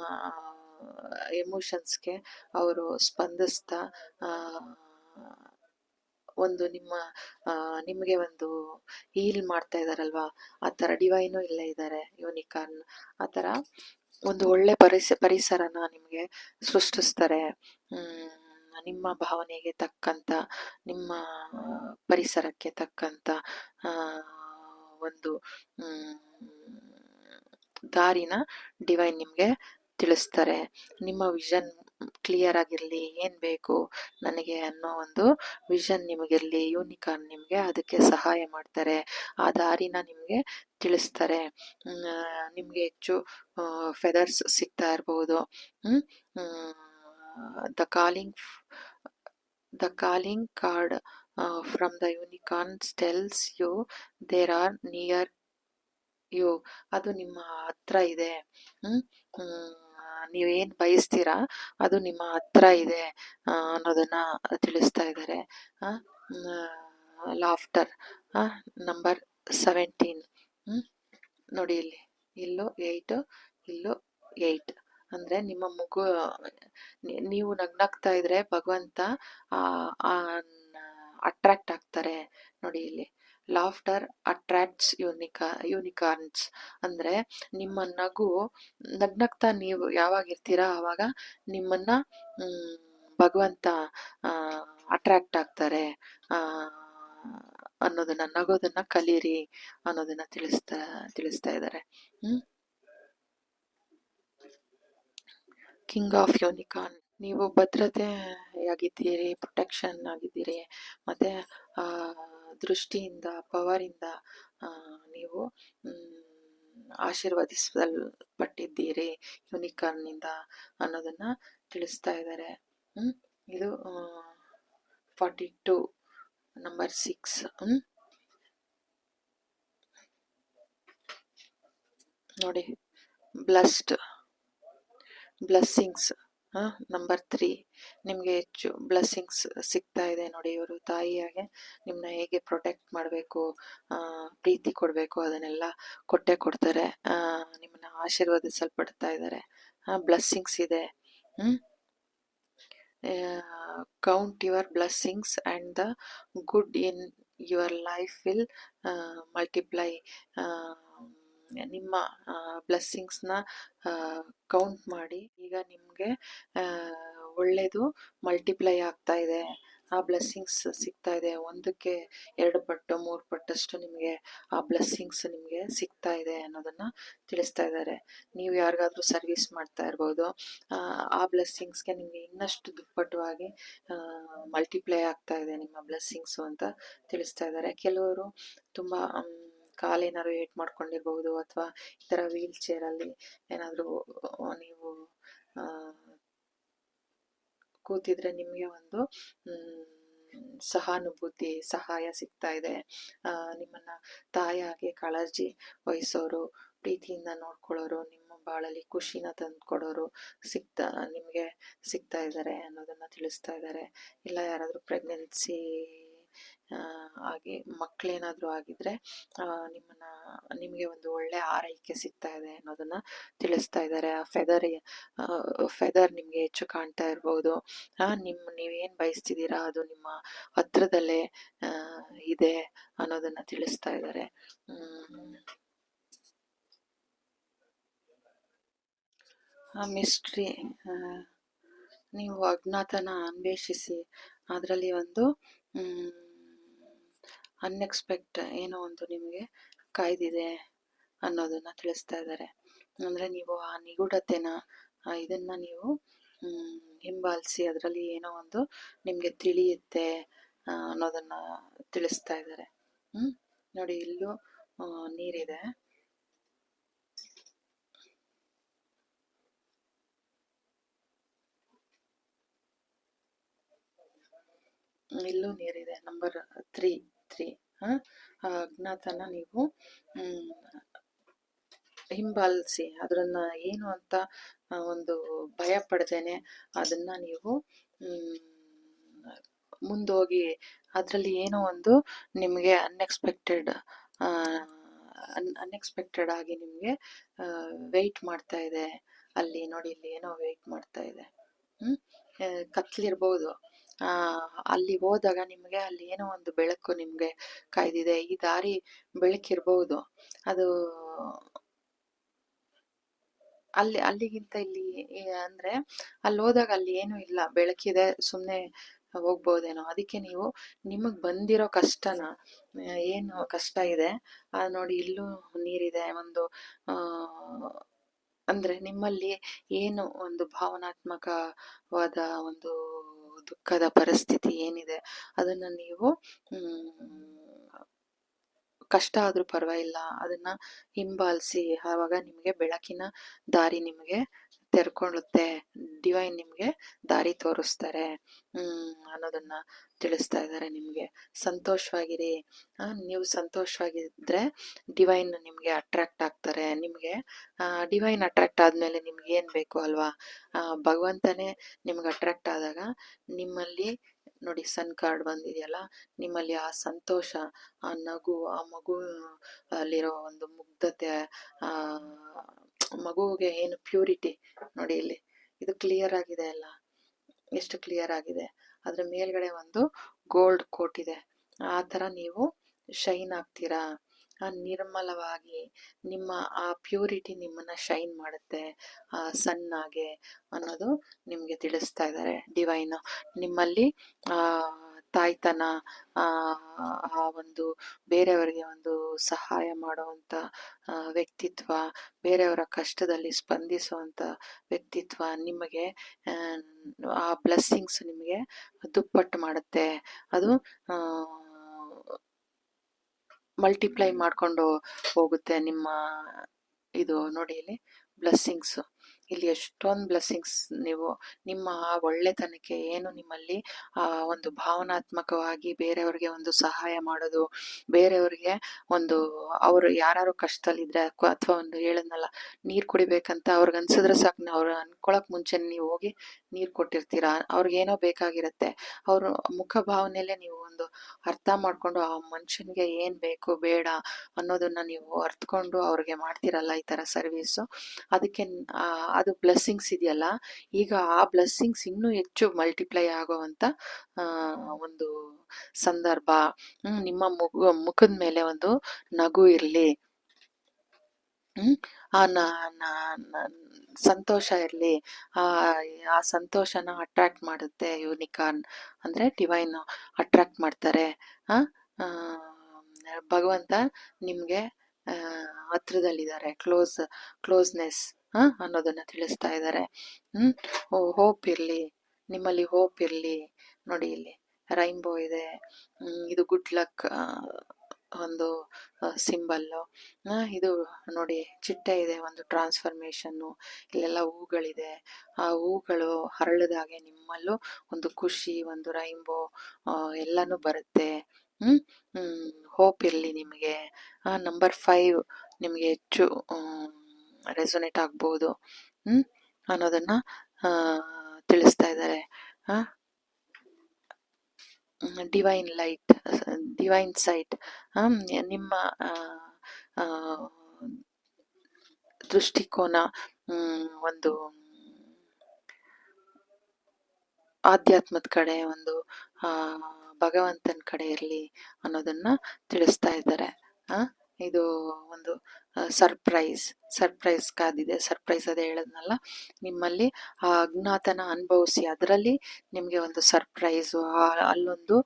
ಎಮೋಷನ್ಸ್ಗೆ ಅವರು ಸ್ಪಂದಿಸ್ತಾ ಒಂದು ನಿಮಗೆ ಒಂದು ಹೀಲ್ ಮಾಡ್ತಾ ಇದಾರಲ್ವಾ, ಆ ತರ ಡಿವೈನು ಇಲ್ಲೇ ಇದ್ದಾರೆ, ಯೂನಿಕಾರ್ನ್. ಆ ತರ ಒಂದು ಒಳ್ಳೆ ಪರಿಸರನ ನಿಮ್ಗೆ ಸೃಷ್ಟಿಸ್ತಾರೆ. ನಿಮ್ಮ ಭಾವನೆಗೆ ತಕ್ಕಂತ, ನಿಮ್ಮ ಪರಿಸರಕ್ಕೆ ತಕ್ಕಂತ ಒಂದು ದಾರಿನ ಡಿವೈನ್ ನಿಮ್ಗೆ ತಿಳಿಸ್ತಾರೆ. ನಿಮ್ಮ ವಿಷನ್ ಕ್ಲಿಯರ್ ಆಗಿರ್ಲಿ, ಏನ್ ಬೇಕು ನನಗೆ ಅನ್ನೋ ಒಂದು ವಿಷನ್ ನಿಮಗಿರ್ಲಿ, ಯೂನಿಕಾರ್ನ್ ನಿಮ್ಗೆ ಅದಕ್ಕೆ ಸಹಾಯ ಮಾಡ್ತಾರೆ. ಆ ದಾರಿನ ನಿಮ್ಗೆ ತಿಳಿಸ್ತಾರೆ. ನಿಮ್ಗೆ ಹೆಚ್ಚು ಫೆದರ್ಸ್ ಸಿಗ್ತಾ ಇರ್ಬೋದು. The calling card from the unicorns tells you there are near you. ಅದು ನಿಮ್ಮ ಹತ್ರ ಇದೆ. ನೀವೇನ್ ಬಯಸ್ತೀರಾ ಅದು ನಿಮ್ಮ ಹತ್ರ ಇದೆ ಅನ್ನೋದನ್ನ ತಿಳಿಸ್ತಾ ಇದ್ದಾರೆ. Laughter, number 17. ನೋಡಿ, ಇಲ್ಲೂ 8, ಇಲ್ಲೂ 8. ಅಂದ್ರೆ ನಿಮ್ಮ ಮಗು, ನೀವು ನಗ್ನಾಗ್ತಾ ಇದ್ರೆ ಭಗವಂತ ಅಟ್ರಾಕ್ಟ್ ಆಗ್ತಾರೆ. ನೋಡಿ, ಇಲ್ಲಿ ಲಾಫ್ಟರ್ ಅಟ್ರಾಕ್ಟ್ಸ್ ಯೂನಿಕಾರ್ನ್ಸ್. ಅಂದ್ರೆ ನಿಮ್ಮ ನಗ್ನಗ್ತಾ ನೀವು ಯಾವಾಗ ಇರ್ತೀರಾ ಆವಾಗ ನಿಮ್ಮನ್ನ ಭಗವಂತ ಅಟ್ರಾಕ್ಟ್ ಆಗ್ತಾರೆ ಅನ್ನೋದನ್ನ, ನಗೋದನ್ನ ಕಲೀರಿ ಅನ್ನೋದನ್ನ ತಿಳಿಸ್ತಾ ಇದ್ದಾರೆ. ಕಿಂಗ್ ಆಫ್ ಯೂನಿಕಾರ್ನ್, ನೀವು ಭದ್ರತೆಯಾಗಿದ್ದೀರಿ, ಪ್ರೊಟೆಕ್ಷನ್ ಆಗಿದ್ದೀರಿ, ಮತ್ತೆ ದೃಷ್ಟಿಯಿಂದ, ಪವರಿಂದ ನೀವು ಆಶೀರ್ವದಿಸಲ್ಪಟ್ಟಿದ್ದೀರಿ ಯೂನಿಕಾರ್ನ್ನಿಂದ ಅನ್ನೋದನ್ನ ತಿಳಿಸ್ತಾ ಇದ್ದಾರೆ. ಇದು 42, ನಂಬರ್ 6. ನೋಡಿ, ಬ್ಲೆಸ್ಸಿಂಗ್ಸ್, ನಂಬರ್ 3. ನಿಮ್ಗೆ ಹೆಚ್ಚು ಬ್ಲೆಸ್ಸಿಂಗ್ಸ್ ಸಿಗ್ತಾ ಇದೆ. ನೋಡಿ, ಇವರು ತಾಯಿಯಾಗೆ ನಿಮ್ಮನ್ನ ಹೇಗೆ ಪ್ರೊಟೆಕ್ಟ್ ಮಾಡಬೇಕು, ಪ್ರೀತಿ ಕೊಡಬೇಕು, ಅದನ್ನೆಲ್ಲ ಕೊಡ್ತಾರೆ. ನಿಮ್ಮನ್ನ ಆಶೀರ್ವದಿಸಲ್ಪಡ್ತಾ ಇದ್ದಾರೆ. ಬ್ಲೆಸ್ಸಿಂಗ್ಸ್ ಇದೆ. Count your blessings and the good in your life will multiply. ನಿಮ್ಮ ಬ್ಲೆಸ್ಸಿಂಗ್ಸ್ನ ಕೌಂಟ್ ಮಾಡಿ. ಈಗ ನಿಮಗೆ ಒಳ್ಳೆಯದು ಮಲ್ಟಿಪ್ಲೈ ಆಗ್ತಾ ಇದೆ, ಆ ಬ್ಲೆಸ್ಸಿಂಗ್ಸ್ ಸಿಗ್ತಾ ಇದೆ. ಒಂದಕ್ಕೆ 2 ಪಟ್ಟು 3 ಪಟ್ಟಷ್ಟು ನಿಮಗೆ ಆ ಬ್ಲೆಸ್ಸಿಂಗ್ಸ್ ನಿಮಗೆ ಸಿಗ್ತಾ ಇದೆ ಅನ್ನೋದನ್ನ ತಿಳಿಸ್ತಾ ಇದ್ದಾರೆ. ನೀವು ಯಾರಿಗಾದ್ರೂ ಸರ್ವಿಸ್ ಮಾಡ್ತಾ ಇರ್ಬೋದು, ಆ ಬ್ಲೆಸ್ಸಿಂಗ್ಸ್ಗೆ ನಿಮಗೆ ಇನ್ನಷ್ಟು ದುಪ್ಪಟ್ಟವಾಗಿ ಮಲ್ಟಿಪ್ಲೈ ಆಗ್ತಾ ಇದೆ ನಿಮ್ಮ ಬ್ಲೆಸ್ಸಿಂಗ್ಸು ಅಂತ ತಿಳಿಸ್ತಾ ಇದ್ದಾರೆ. ಕೆಲವರು ತುಂಬ ಕಾಲೇನಾದ್ರು ಏಟ್ ಮಾಡ್ಕೊಂಡಿರ್ಬಹುದು, ಅಥವಾ ಈ ಥರ ವೀಲ್ ಚೇರಲ್ಲಿ ಏನಾದರೂ ನೀವು ಕೂತಿದ್ರೆ ನಿಮಗೆ ಒಂದು ಸಹಾನುಭೂತಿ ಸಹಾಯ ಸಿಗ್ತಾ ಇದೆ. ನಿಮ್ಮನ್ನ ತಾಯಿಯಾಗಿ ಕಾಳಜಿ ವಹಿಸೋರು, ಪ್ರೀತಿಯಿಂದ ನೋಡ್ಕೊಳ್ಳೋರು, ನಿಮ್ಮ ಬಾಳಲ್ಲಿ ಖುಷಿನ ತಂದ್ಕೊಡೋರು ನಿಮಗೆ ಸಿಗ್ತಾ ಇದ್ದಾರೆ ಅನ್ನೋದನ್ನ ತಿಳಿಸ್ತಾ ಇದ್ದಾರೆ. ಇಲ್ಲ ಯಾರಾದರೂ ಪ್ರೆಗ್ನೆನ್ಸಿ ಆಗಿ ಮಕ್ಕಳೇನಾದರೂ ಆಗಿದ್ರೆ ನಿಮಗೆ ಒಂದು ಒಳ್ಳೆ ಆರೈಕೆ ಸಿಗ್ತಾ ಇದೆ ಅನ್ನೋದನ್ನ ತಿಳಿಸ್ತಾ ಇದ್ದಾರೆ. ಆ ಫೆದರ್ ನಿಮಗೆ ಹೆಚ್ಚು ಕಾಣ್ತಾ ಇರ್ಬೋದು. ನೀವೇನು ಬಯಸ್ತಿದ್ದೀರಾ ಅದು ನಿಮ್ಮ ಹತ್ರದಲ್ಲೇ ಇದೆ ಅನ್ನೋದನ್ನ ತಿಳಿಸ್ತಾ ಇದ್ದಾರೆ. ಮಿಸ್ಟ್ರಿ, ನೀವು ಅಜ್ಞಾತನ ಅನ್ವೇಷಿಸಿ ಅದರಲ್ಲಿ ಒಂದು ಅನ್ಎಕ್ಸ್ಪೆಕ್ಟ್ ಏನೋ ಒಂದು ನಿಮಗೆ ಕಾಯ್ದಿದೆ ಅನ್ನೋದನ್ನ ತಿಳಿಸ್ತಾ ಇದ್ದಾರೆ. ಅಂದ್ರೆ ನೀವು ಆ ನಿಗೂಢತೆನ ಇದನ್ನ ನೀವು ಹಿಂಬಾಲಿಸಿ ಅದರಲ್ಲಿ ಏನೋ ಒಂದು ನಿಮ್ಗೆ ತಿಳಿಯುತ್ತೆ ಅನ್ನೋದನ್ನ ತಿಳಿಸ್ತಾ ಇದ್ದಾರೆ. ನೋಡಿ, ಇಲ್ಲೂ ನೀರಿದೆ, ಇಲ್ಲೂ ನೀರಿದೆ. ನಂಬರ್ 3 ಆ ಅಜ್ಞಾತನ ನೀವು ಹಿಂಬಾಲಿಸಿ ಅದನ್ನ ಏನು ಅಂತ ಒಂದು ಭಯ ಪಡ್ದೇನೆ ಅದನ್ನ ನೀವು ಮುಂದೋಗಿ ಅದರಲ್ಲಿ ಏನೋ ಒಂದು ನಿಮಗೆ ಅನ್ಎಕ್ಸ್ಪೆಕ್ಟೆಡ್ ಆಗಿ ನಿಮಗೆ ವೆಯ್ಟ್ ಮಾಡ್ತಾ ಇದೆ. ಅಲ್ಲಿ ನೋಡಿ, ಇಲ್ಲಿ ಏನೋ ವೆಯ್ಟ್ ಮಾಡ್ತಾ ಇದೆ. ಕತ್ಲಿರ್ಬೋದು, ಅಲ್ಲಿ ಹೋದಾಗ ನಿಮಗೆ ಅಲ್ಲಿ ಏನೋ ಒಂದು ಬೆಳಕು ನಿಮ್ಗೆ ಕಾಯ್ದಿದೆ. ಈ ದಾರಿ ಬೆಳಕಿರ್ಬಹುದು, ಅದು ಅಲ್ಲಿಗಿಂತ ಇಲ್ಲಿ ಅಂದ್ರೆ ಅಲ್ಲಿ ಹೋದಾಗ ಅಲ್ಲಿ ಏನು ಇಲ್ಲ, ಬೆಳಕಿದೆ, ಸುಮ್ನೆ ಹೋಗ್ಬೋದೇನೋ. ಅದಕ್ಕೆ ನೀವು ನಿಮಗ್ ಬಂದಿರೋ ಕಷ್ಟನ ಏನು ಕಷ್ಟ ಇದೆ ನೋಡಿ, ಇಲ್ಲೂ ನೀರಿದೆ. ಒಂದು ಅಂದ್ರೆ ನಿಮ್ಮಲ್ಲಿ ಏನು ಒಂದು ಭಾವನಾತ್ಮಕವಾದ ಒಂದು ದುಃಖದ ಪರಿಸ್ಥಿತಿ ಏನಿದೆ ಅದನ್ನ ನೀವು ಕಷ್ಟ ಆದ್ರೂ ಪರವಾಗಿಲ್ಲ ಅದನ್ನ ಹಿಂಬಾಲಿಸಿ, ಆವಾಗ ನಿಮಗೆ ಬೆಳಕಿನ ದಾರಿ ನಿಮಗೆ ತೆರ್ಕೊಳ್ಳುತ್ತೆ, ಡಿವೈನ್ ನಿಮ್ಗೆ ದಾರಿ ತೋರಿಸ್ತಾರೆ ಅನ್ನೋದನ್ನ ತಿಳಿಸ್ತಾ ಇದ್ದಾರೆ. ನಿಮ್ಗೆ ಸಂತೋಷವಾಗಿರಿ, ನೀವು ಸಂತೋಷವಾಗಿದ್ರೆ ಡಿವೈನ್ ನಿಮ್ಗೆ ಅಟ್ರಾಕ್ಟ್ ಆಗ್ತಾರೆ. ನಿಮ್ಗೆ ಡಿವೈನ್ ಅಟ್ರಾಕ್ಟ್ ಆದ್ಮೇಲೆ ನಿಮ್ಗೆ ಏನ್ ಬೇಕು ಅಲ್ವಾ, ಭಗವಂತನೇ ನಿಮ್ಗೆ ಅಟ್ರಾಕ್ಟ್ ಆದಾಗ ನಿಮ್ಮಲ್ಲಿ ನೋಡಿ ಸನ್ ಕಾರ್ಡ್ ಬಂದಿದೆಯಲ್ಲ, ನಿಮ್ಮಲ್ಲಿ ಆ ಸಂತೋಷ, ಆ ನಗು, ಆ ಮಗು ಅಲ್ಲಿರೋ ಒಂದು ಮುಗ್ಧತೆ, ಮಗುವಿಗೆ ಏನು ಪ್ಯೂರಿಟಿ ನೋಡಿ, ಇಲ್ಲಿ ಇದು ಕ್ಲಿಯರ್ ಆಗಿದೆ ಅಲ್ಲ, ಎಷ್ಟು ಕ್ಲಿಯರ್ ಆಗಿದೆ. ಅದ್ರ ಮೇಲ್ಗಡೆ ಒಂದು ಗೋಲ್ಡ್ ಕೋಟ್ ಇದೆ. ಆ ತರ ನೀವು ಶೈನ್ ಆಗ್ತೀರಾ, ನಿರ್ಮಲವಾಗಿ ನಿಮ್ಮ ಆ ಪ್ಯೂರಿಟಿ ನಿಮ್ಮನ್ನ ಶೈನ್ ಮಾಡುತ್ತೆ ಸನ್ನಾಗೆ ಅನ್ನೋದು ನಿಮ್ಗೆ ತಿಳಿಸ್ತಾ ಇದ್ದಾರೆ ಡಿವೈನ್. ನಿಮ್ಮಲ್ಲಿ ತಾಯ್ತನ, ಆ ಒಂದು ಬೇರೆಯವರಿಗೆ ಒಂದು ಸಹಾಯ ಮಾಡುವಂತ ವ್ಯಕ್ತಿತ್ವ, ಬೇರೆಯವರ ಕಷ್ಟದಲ್ಲಿ ಸ್ಪಂದಿಸುವಂತ ವ್ಯಕ್ತಿತ್ವ ನಿಮಗೆ ಆ ಬ್ಲೆಸ್ಸಿಂಗ್ಸ್ ನಿಮಗೆ ದುಪ್ಪಟ್ಟು ಮಾಡುತ್ತೆ. ಅದು ಮಲ್ಟಿಪ್ಲೈ ಮಾಡ್ಕೊಂಡು ಹೋಗುತ್ತೆ ನಿಮ್ಮ ಇದು. ನೋಡಿ, ಇಲ್ಲಿ ಬ್ಲೆಸ್ಸಿಂಗ್ಸ್, ಇಲ್ಲಿ ಎಷ್ಟೊಂದು ಬ್ಲೆಸ್ಸಿಂಗ್ಸ್. ನೀವು ನಿಮ್ಮ ಆ ಒಳ್ಳೆತನಕ್ಕೆ ಏನು ನಿಮ್ಮಲ್ಲಿ ಒಂದು ಭಾವನಾತ್ಮಕವಾಗಿ ಬೇರೆಯವ್ರಿಗೆ ಒಂದು ಸಹಾಯ ಮಾಡೋದು, ಬೇರೆಯವ್ರಿಗೆ ಒಂದು ಅವರು ಯಾರು ಕಷ್ಟದಲ್ಲಿದ್ರೆ ಅಥವಾ ಒಂದು ಹೇಳದ್ನಲ್ಲ, ನೀರ್ ಕುಡಿಬೇಕಂತ ಅವ್ರಿಗೆ ಅನ್ಸಿದ್ರೆ ಸಾಕು, ಅವ್ರು ಅನ್ಕೊಳಕ್ ಮುಂಚೆ ನೀವು ಹೋಗಿ ನೀರ್ ಕೊಟ್ಟಿರ್ತೀರಾ. ಅವ್ರಿಗೇನೋ ಬೇಕಾಗಿರತ್ತೆ, ಅವ್ರ ಮುಖ ಭಾವನೆಯಲ್ಲೇ ನೀವು ಒಂದು ಅರ್ಥ ಮಾಡ್ಕೊಂಡು ಆ ಮನುಷ್ಯನ್ಗೆ ಏನ್ ಬೇಕು ಬೇಡ ಅನ್ನೋದನ್ನ ನೀವು ಅರ್ಥಕೊಂಡು ಅವ್ರಿಗೆ ಮಾಡ್ತಿರಲ್ಲ ಈ ತರ ಸರ್ವಿಸು. ಅದಕ್ಕೆ ಅದು ಬ್ಲೆಸ್ಸಿಂಗ್ಸ್ ಇದೆಯಲ್ಲ, ಈಗ ಆ ಬ್ಲೆಸ್ಸಿಂಗ್ಸ್ ಇನ್ನೂ ಹೆಚ್ಚು ಮಲ್ಟಿಪ್ಲೈ ಆಗುವಂತ ಒಂದು ಸಂದರ್ಭ. ನಿಮ್ಮ ಮುಖದ ಮೇಲೆ ಒಂದು ನಗು ಇರ್ಲಿ. ಆ ಸಂತೋಷ ಇರಲಿ. ಆ ಆ ಸಂತೋಷನ ಅಟ್ರಾಕ್ಟ್ ಮಾಡುತ್ತೆ ಯೂನಿಕಾರ್ನ್ ಅಂದರೆ ಡಿವೈನ್ ಅಟ್ರಾಕ್ಟ್ ಮಾಡ್ತಾರೆ. ಆ ಭಗವಂತ ನಿಮಗೆ ಹತ್ರದಲ್ಲಿದ್ದಾರೆ, ಕ್ಲೋಸ್ನೆಸ್ ಅನ್ನೋದನ್ನ ತಿಳಿಸ್ತಾ ಇದ್ದಾರೆ. ಹೋಪ್ ಇರಲಿ, ನಿಮ್ಮಲ್ಲಿ ಹೋಪ್ ಇರಲಿ. ನೋಡಿ ಇಲ್ಲಿ ರೈನ್ಬೋ ಇದೆ, ಇದು ಗುಡ್ ಲಕ್ ಒಂದು ಸಿಂಬಲ್ಲು. ಇದು ನೋಡಿ ಚಿಟ್ಟೆ ಇದೆ, ಒಂದು ಟ್ರಾನ್ಸ್ಫರ್ಮೇಷನ್ನು. ಇಲ್ಲೆಲ್ಲ ಹೂಗಳಿದೆ, ಆ ಹೂಗಳು ಹರಳಿದಾಗೆ ನಿಮ್ಮಲ್ಲೂ ಒಂದು ಖುಷಿ, ಒಂದು ರೈನ್ಬೋ ಎಲ್ಲನೂ ಬರುತ್ತೆ. ಹೋಪ್ ಇರಲಿ ನಿಮಗೆ. ನಂಬರ್ 5 ನಿಮಗೆ ಹೆಚ್ಚು ರೆಸೊನೇಟ್ ಆಗ್ಬೋದು ಅನ್ನೋದನ್ನ ತಿಳಿಸ್ತಾ ಇದ್ದಾರೆ. ಡಿವೈನ್ ಲೈಟ್, ಡಿವೈನ್ ಸೈಟ್, ನಿಮ್ಮ ದೃಷ್ಟಿಕೋನ ಒಂದು ಆಧ್ಯಾತ್ಮದ ಕಡೆ, ಒಂದು ಭಗವಂತನ ಕಡೆ ಇರಲಿ ಅನ್ನೋದನ್ನ ತಿಳಿಸ್ತಾ ಇದ್ದಾರೆ. ಇದು ಒಂದು ಸರ್ಪ್ರೈಸ್ ಕಾದಿದೆ. ಸರ್ಪ್ರೈಸ್ ಅದೇ ಹೇಳದ್ನಲ್ಲ, ನಿಮ್ಮಲ್ಲಿ ಆ ಅಜ್ಞಾತನ ಅನುಭವಿಸಿ, ಅದರಲ್ಲಿ ನಿಮಗೆ ಒಂದು ಸರ್ಪ್ರೈಸು, ಅಲ್ಲೊಂದು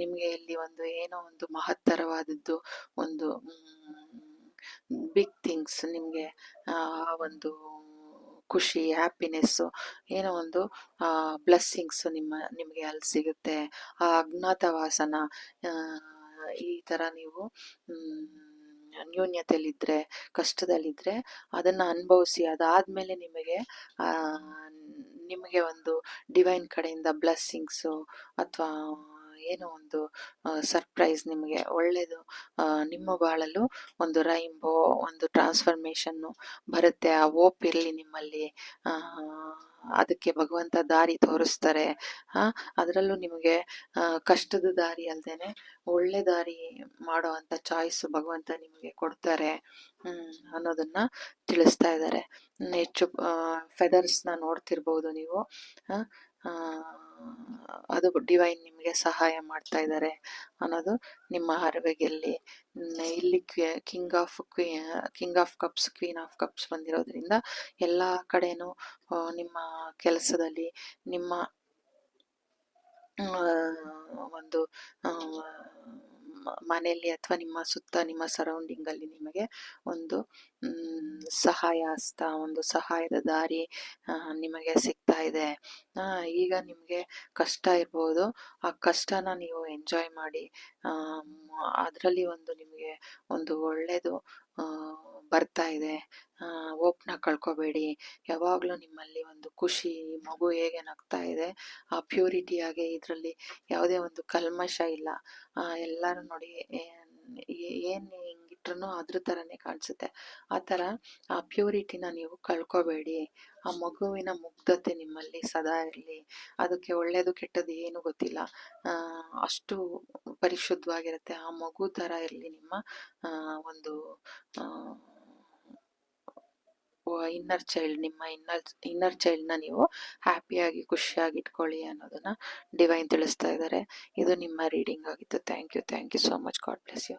ನಿಮಗೆ ಇಲ್ಲಿ ಒಂದು ಏನೋ ಒಂದು ಮಹತ್ತರವಾದದ್ದು, ಒಂದು ಬಿಗ್ ಥಿಂಗ್ಸ್ ನಿಮಗೆ ಒಂದು ಖುಷಿ, ಹ್ಯಾಪಿನೆಸ್ಸು, ಏನೋ ಒಂದು ಬ್ಲೆಸ್ಸಿಂಗ್ಸು ನಿಮಗೆ ಅಲ್ಲಿ ಸಿಗುತ್ತೆ. ಆ ಅಜ್ಞಾತವಾಸನ, ಈ ಥರ ನೀವು ನ್ಯೂನ್ಯತೆಯಲ್ಲಿದ್ದರೆ, ಕಷ್ಟದಲ್ಲಿದ್ದರೆ ಅದನ್ನು ಅನುಭವಿಸಿ, ಅದಾದಮೇಲೆ ನಿಮಗೆ ಒಂದು ಡಿವೈನ್ ಕಡೆಯಿಂದ ಬ್ಲೆಸ್ಸಿಂಗ್ಸು ಅಥವಾ ಏನೋ ಒಂದು ಸರ್ಪ್ರೈಸ್, ನಿಮಗೆ ಒಳ್ಳೆಯದು ನಿಮ್ಮ ಬಾಳಲು ಒಂದು ರೈನ್ಬೋ, ಒಂದು ಟ್ರಾನ್ಸ್ಫರ್ಮೇಷನ್ನು ಬರುತ್ತೆ. ಆ ಹೋಪ್ ಇರಲಿ ನಿಮ್ಮಲ್ಲಿ. ಅದಕ್ಕೆ ಭಗವಂತ ದಾರಿ ತೋರಿಸ್ತಾರೆ. ಅದರಲ್ಲೂ ನಿಮಗೆ ಕಷ್ಟದ ದಾರಿ ಅಲ್ದೇನೆ ಒಳ್ಳೆ ದಾರಿ ಮಾಡೋ ಅಂಥ ಚಾಯ್ಸು ಭಗವಂತ ನಿಮಗೆ ಕೊಡ್ತಾರೆ ಅನ್ನೋದನ್ನ ತಿಳಿಸ್ತಾ ಇದ್ದಾರೆ. ಹೆಚ್ಚು ಫೆದರ್ಸ್ನ ನೋಡ್ತಿರ್ಬೋದು ನೀವು. ಅದು ಡಿವೈನ್ ನಿಮಗೆ ಸಹಾಯ ಮಾಡ್ತಾ ಇದ್ದಾರೆ ಅನ್ನೋದು ನಿಮ್ಮ ಅರಿವಿಗೆಲ್ಲಿ. ಇಲ್ಲಿ king of cups, queen of cups ಬಂದಿರೋದ್ರಿಂದ ಎಲ್ಲ ಕಡೆನೂ ನಿಮ್ಮ ಕೆಲಸದಲ್ಲಿ, ನಿಮ್ಮ ಒಂದು ಮನೆಯಲ್ಲಿ ಅಥವಾ ನಿಮ್ಮ ಸುತ್ತ, ನಿಮ್ಮ ಸರೌಂಡಿಂಗಲ್ಲಿ ನಿಮಗೆ ಒಂದು ಸಹಾಯ ಹಸ್ತ, ಒಂದು ಸಹಾಯದ ದಾರಿ ನಿಮಗೆ ಸಿಗ್ತಾ ಇದೆ. ಈಗ ನಿಮಗೆ ಕಷ್ಟ ಇರ್ಬೋದು, ಆ ಕಷ್ಟನ ನೀವು ಎಂಜಾಯ್ ಮಾಡಿ, ಅದರಲ್ಲಿ ಒಂದು ನಿಮಗೆ ಒಂದು ಒಳ್ಳೆಯದು ಬರ್ತಾ ಇದೆ. ಹೋಪ್ನ ಕಳ್ಕೊಬೇಡಿ. ಯಾವಾಗಲೂ ನಿಮ್ಮಲ್ಲಿ ಒಂದು ಖುಷಿ, ಮಗು ಹೇಗೆ ನಗ್ತಾ ಇದೆ ಆ ಪ್ಯೂರಿಟಿಯಾಗೆ, ಇದರಲ್ಲಿ ಯಾವುದೇ ಒಂದು ಕಲ್ಮಶ ಇಲ್ಲ. ಎಲ್ಲರೂ ನೋಡಿ ಏನು ಹಿಂಗಿಟ್ರು ಅದ್ರ ಥರನೇ ಕಾಣಿಸುತ್ತೆ. ಆ ಥರ ಆ ಪ್ಯೂರಿಟಿನ ನೀವು ಕಳ್ಕೊಬೇಡಿ. ಆ ಮಗುವಿನ ಮುಗ್ಧತೆ ನಿಮ್ಮಲ್ಲಿ ಸದಾ ಇರಲಿ. ಅದಕ್ಕೆ ಒಳ್ಳೆಯದು ಕೆಟ್ಟದ್ದು ಏನು ಗೊತ್ತಿಲ್ಲ, ಅಷ್ಟು ಪರಿಶುದ್ಧವಾಗಿರುತ್ತೆ. ಆ ಮಗು ಥರ ಇರಲಿ ನಿಮ್ಮ ಒಂದು ಇನ್ನರ್ ಚೈಲ್ಡ್. ನಿಮ್ಮ ಇನ್ನರ್ ಚೈಲ್ಡ್ನ ನೀವು ಹ್ಯಾಪಿಯಾಗಿ, ಖುಷಿಯಾಗಿ ಇಟ್ಕೊಳ್ಳಿ ಅನ್ನೋದನ್ನ ಡಿವೈನ್ ತಿಳಿಸ್ತಾ ಇದ್ದಾರೆ. ಇದು ನಿಮ್ಮ ರೀಡಿಂಗ್ ಆಗಿತ್ತು. Thank you so much. God bless you.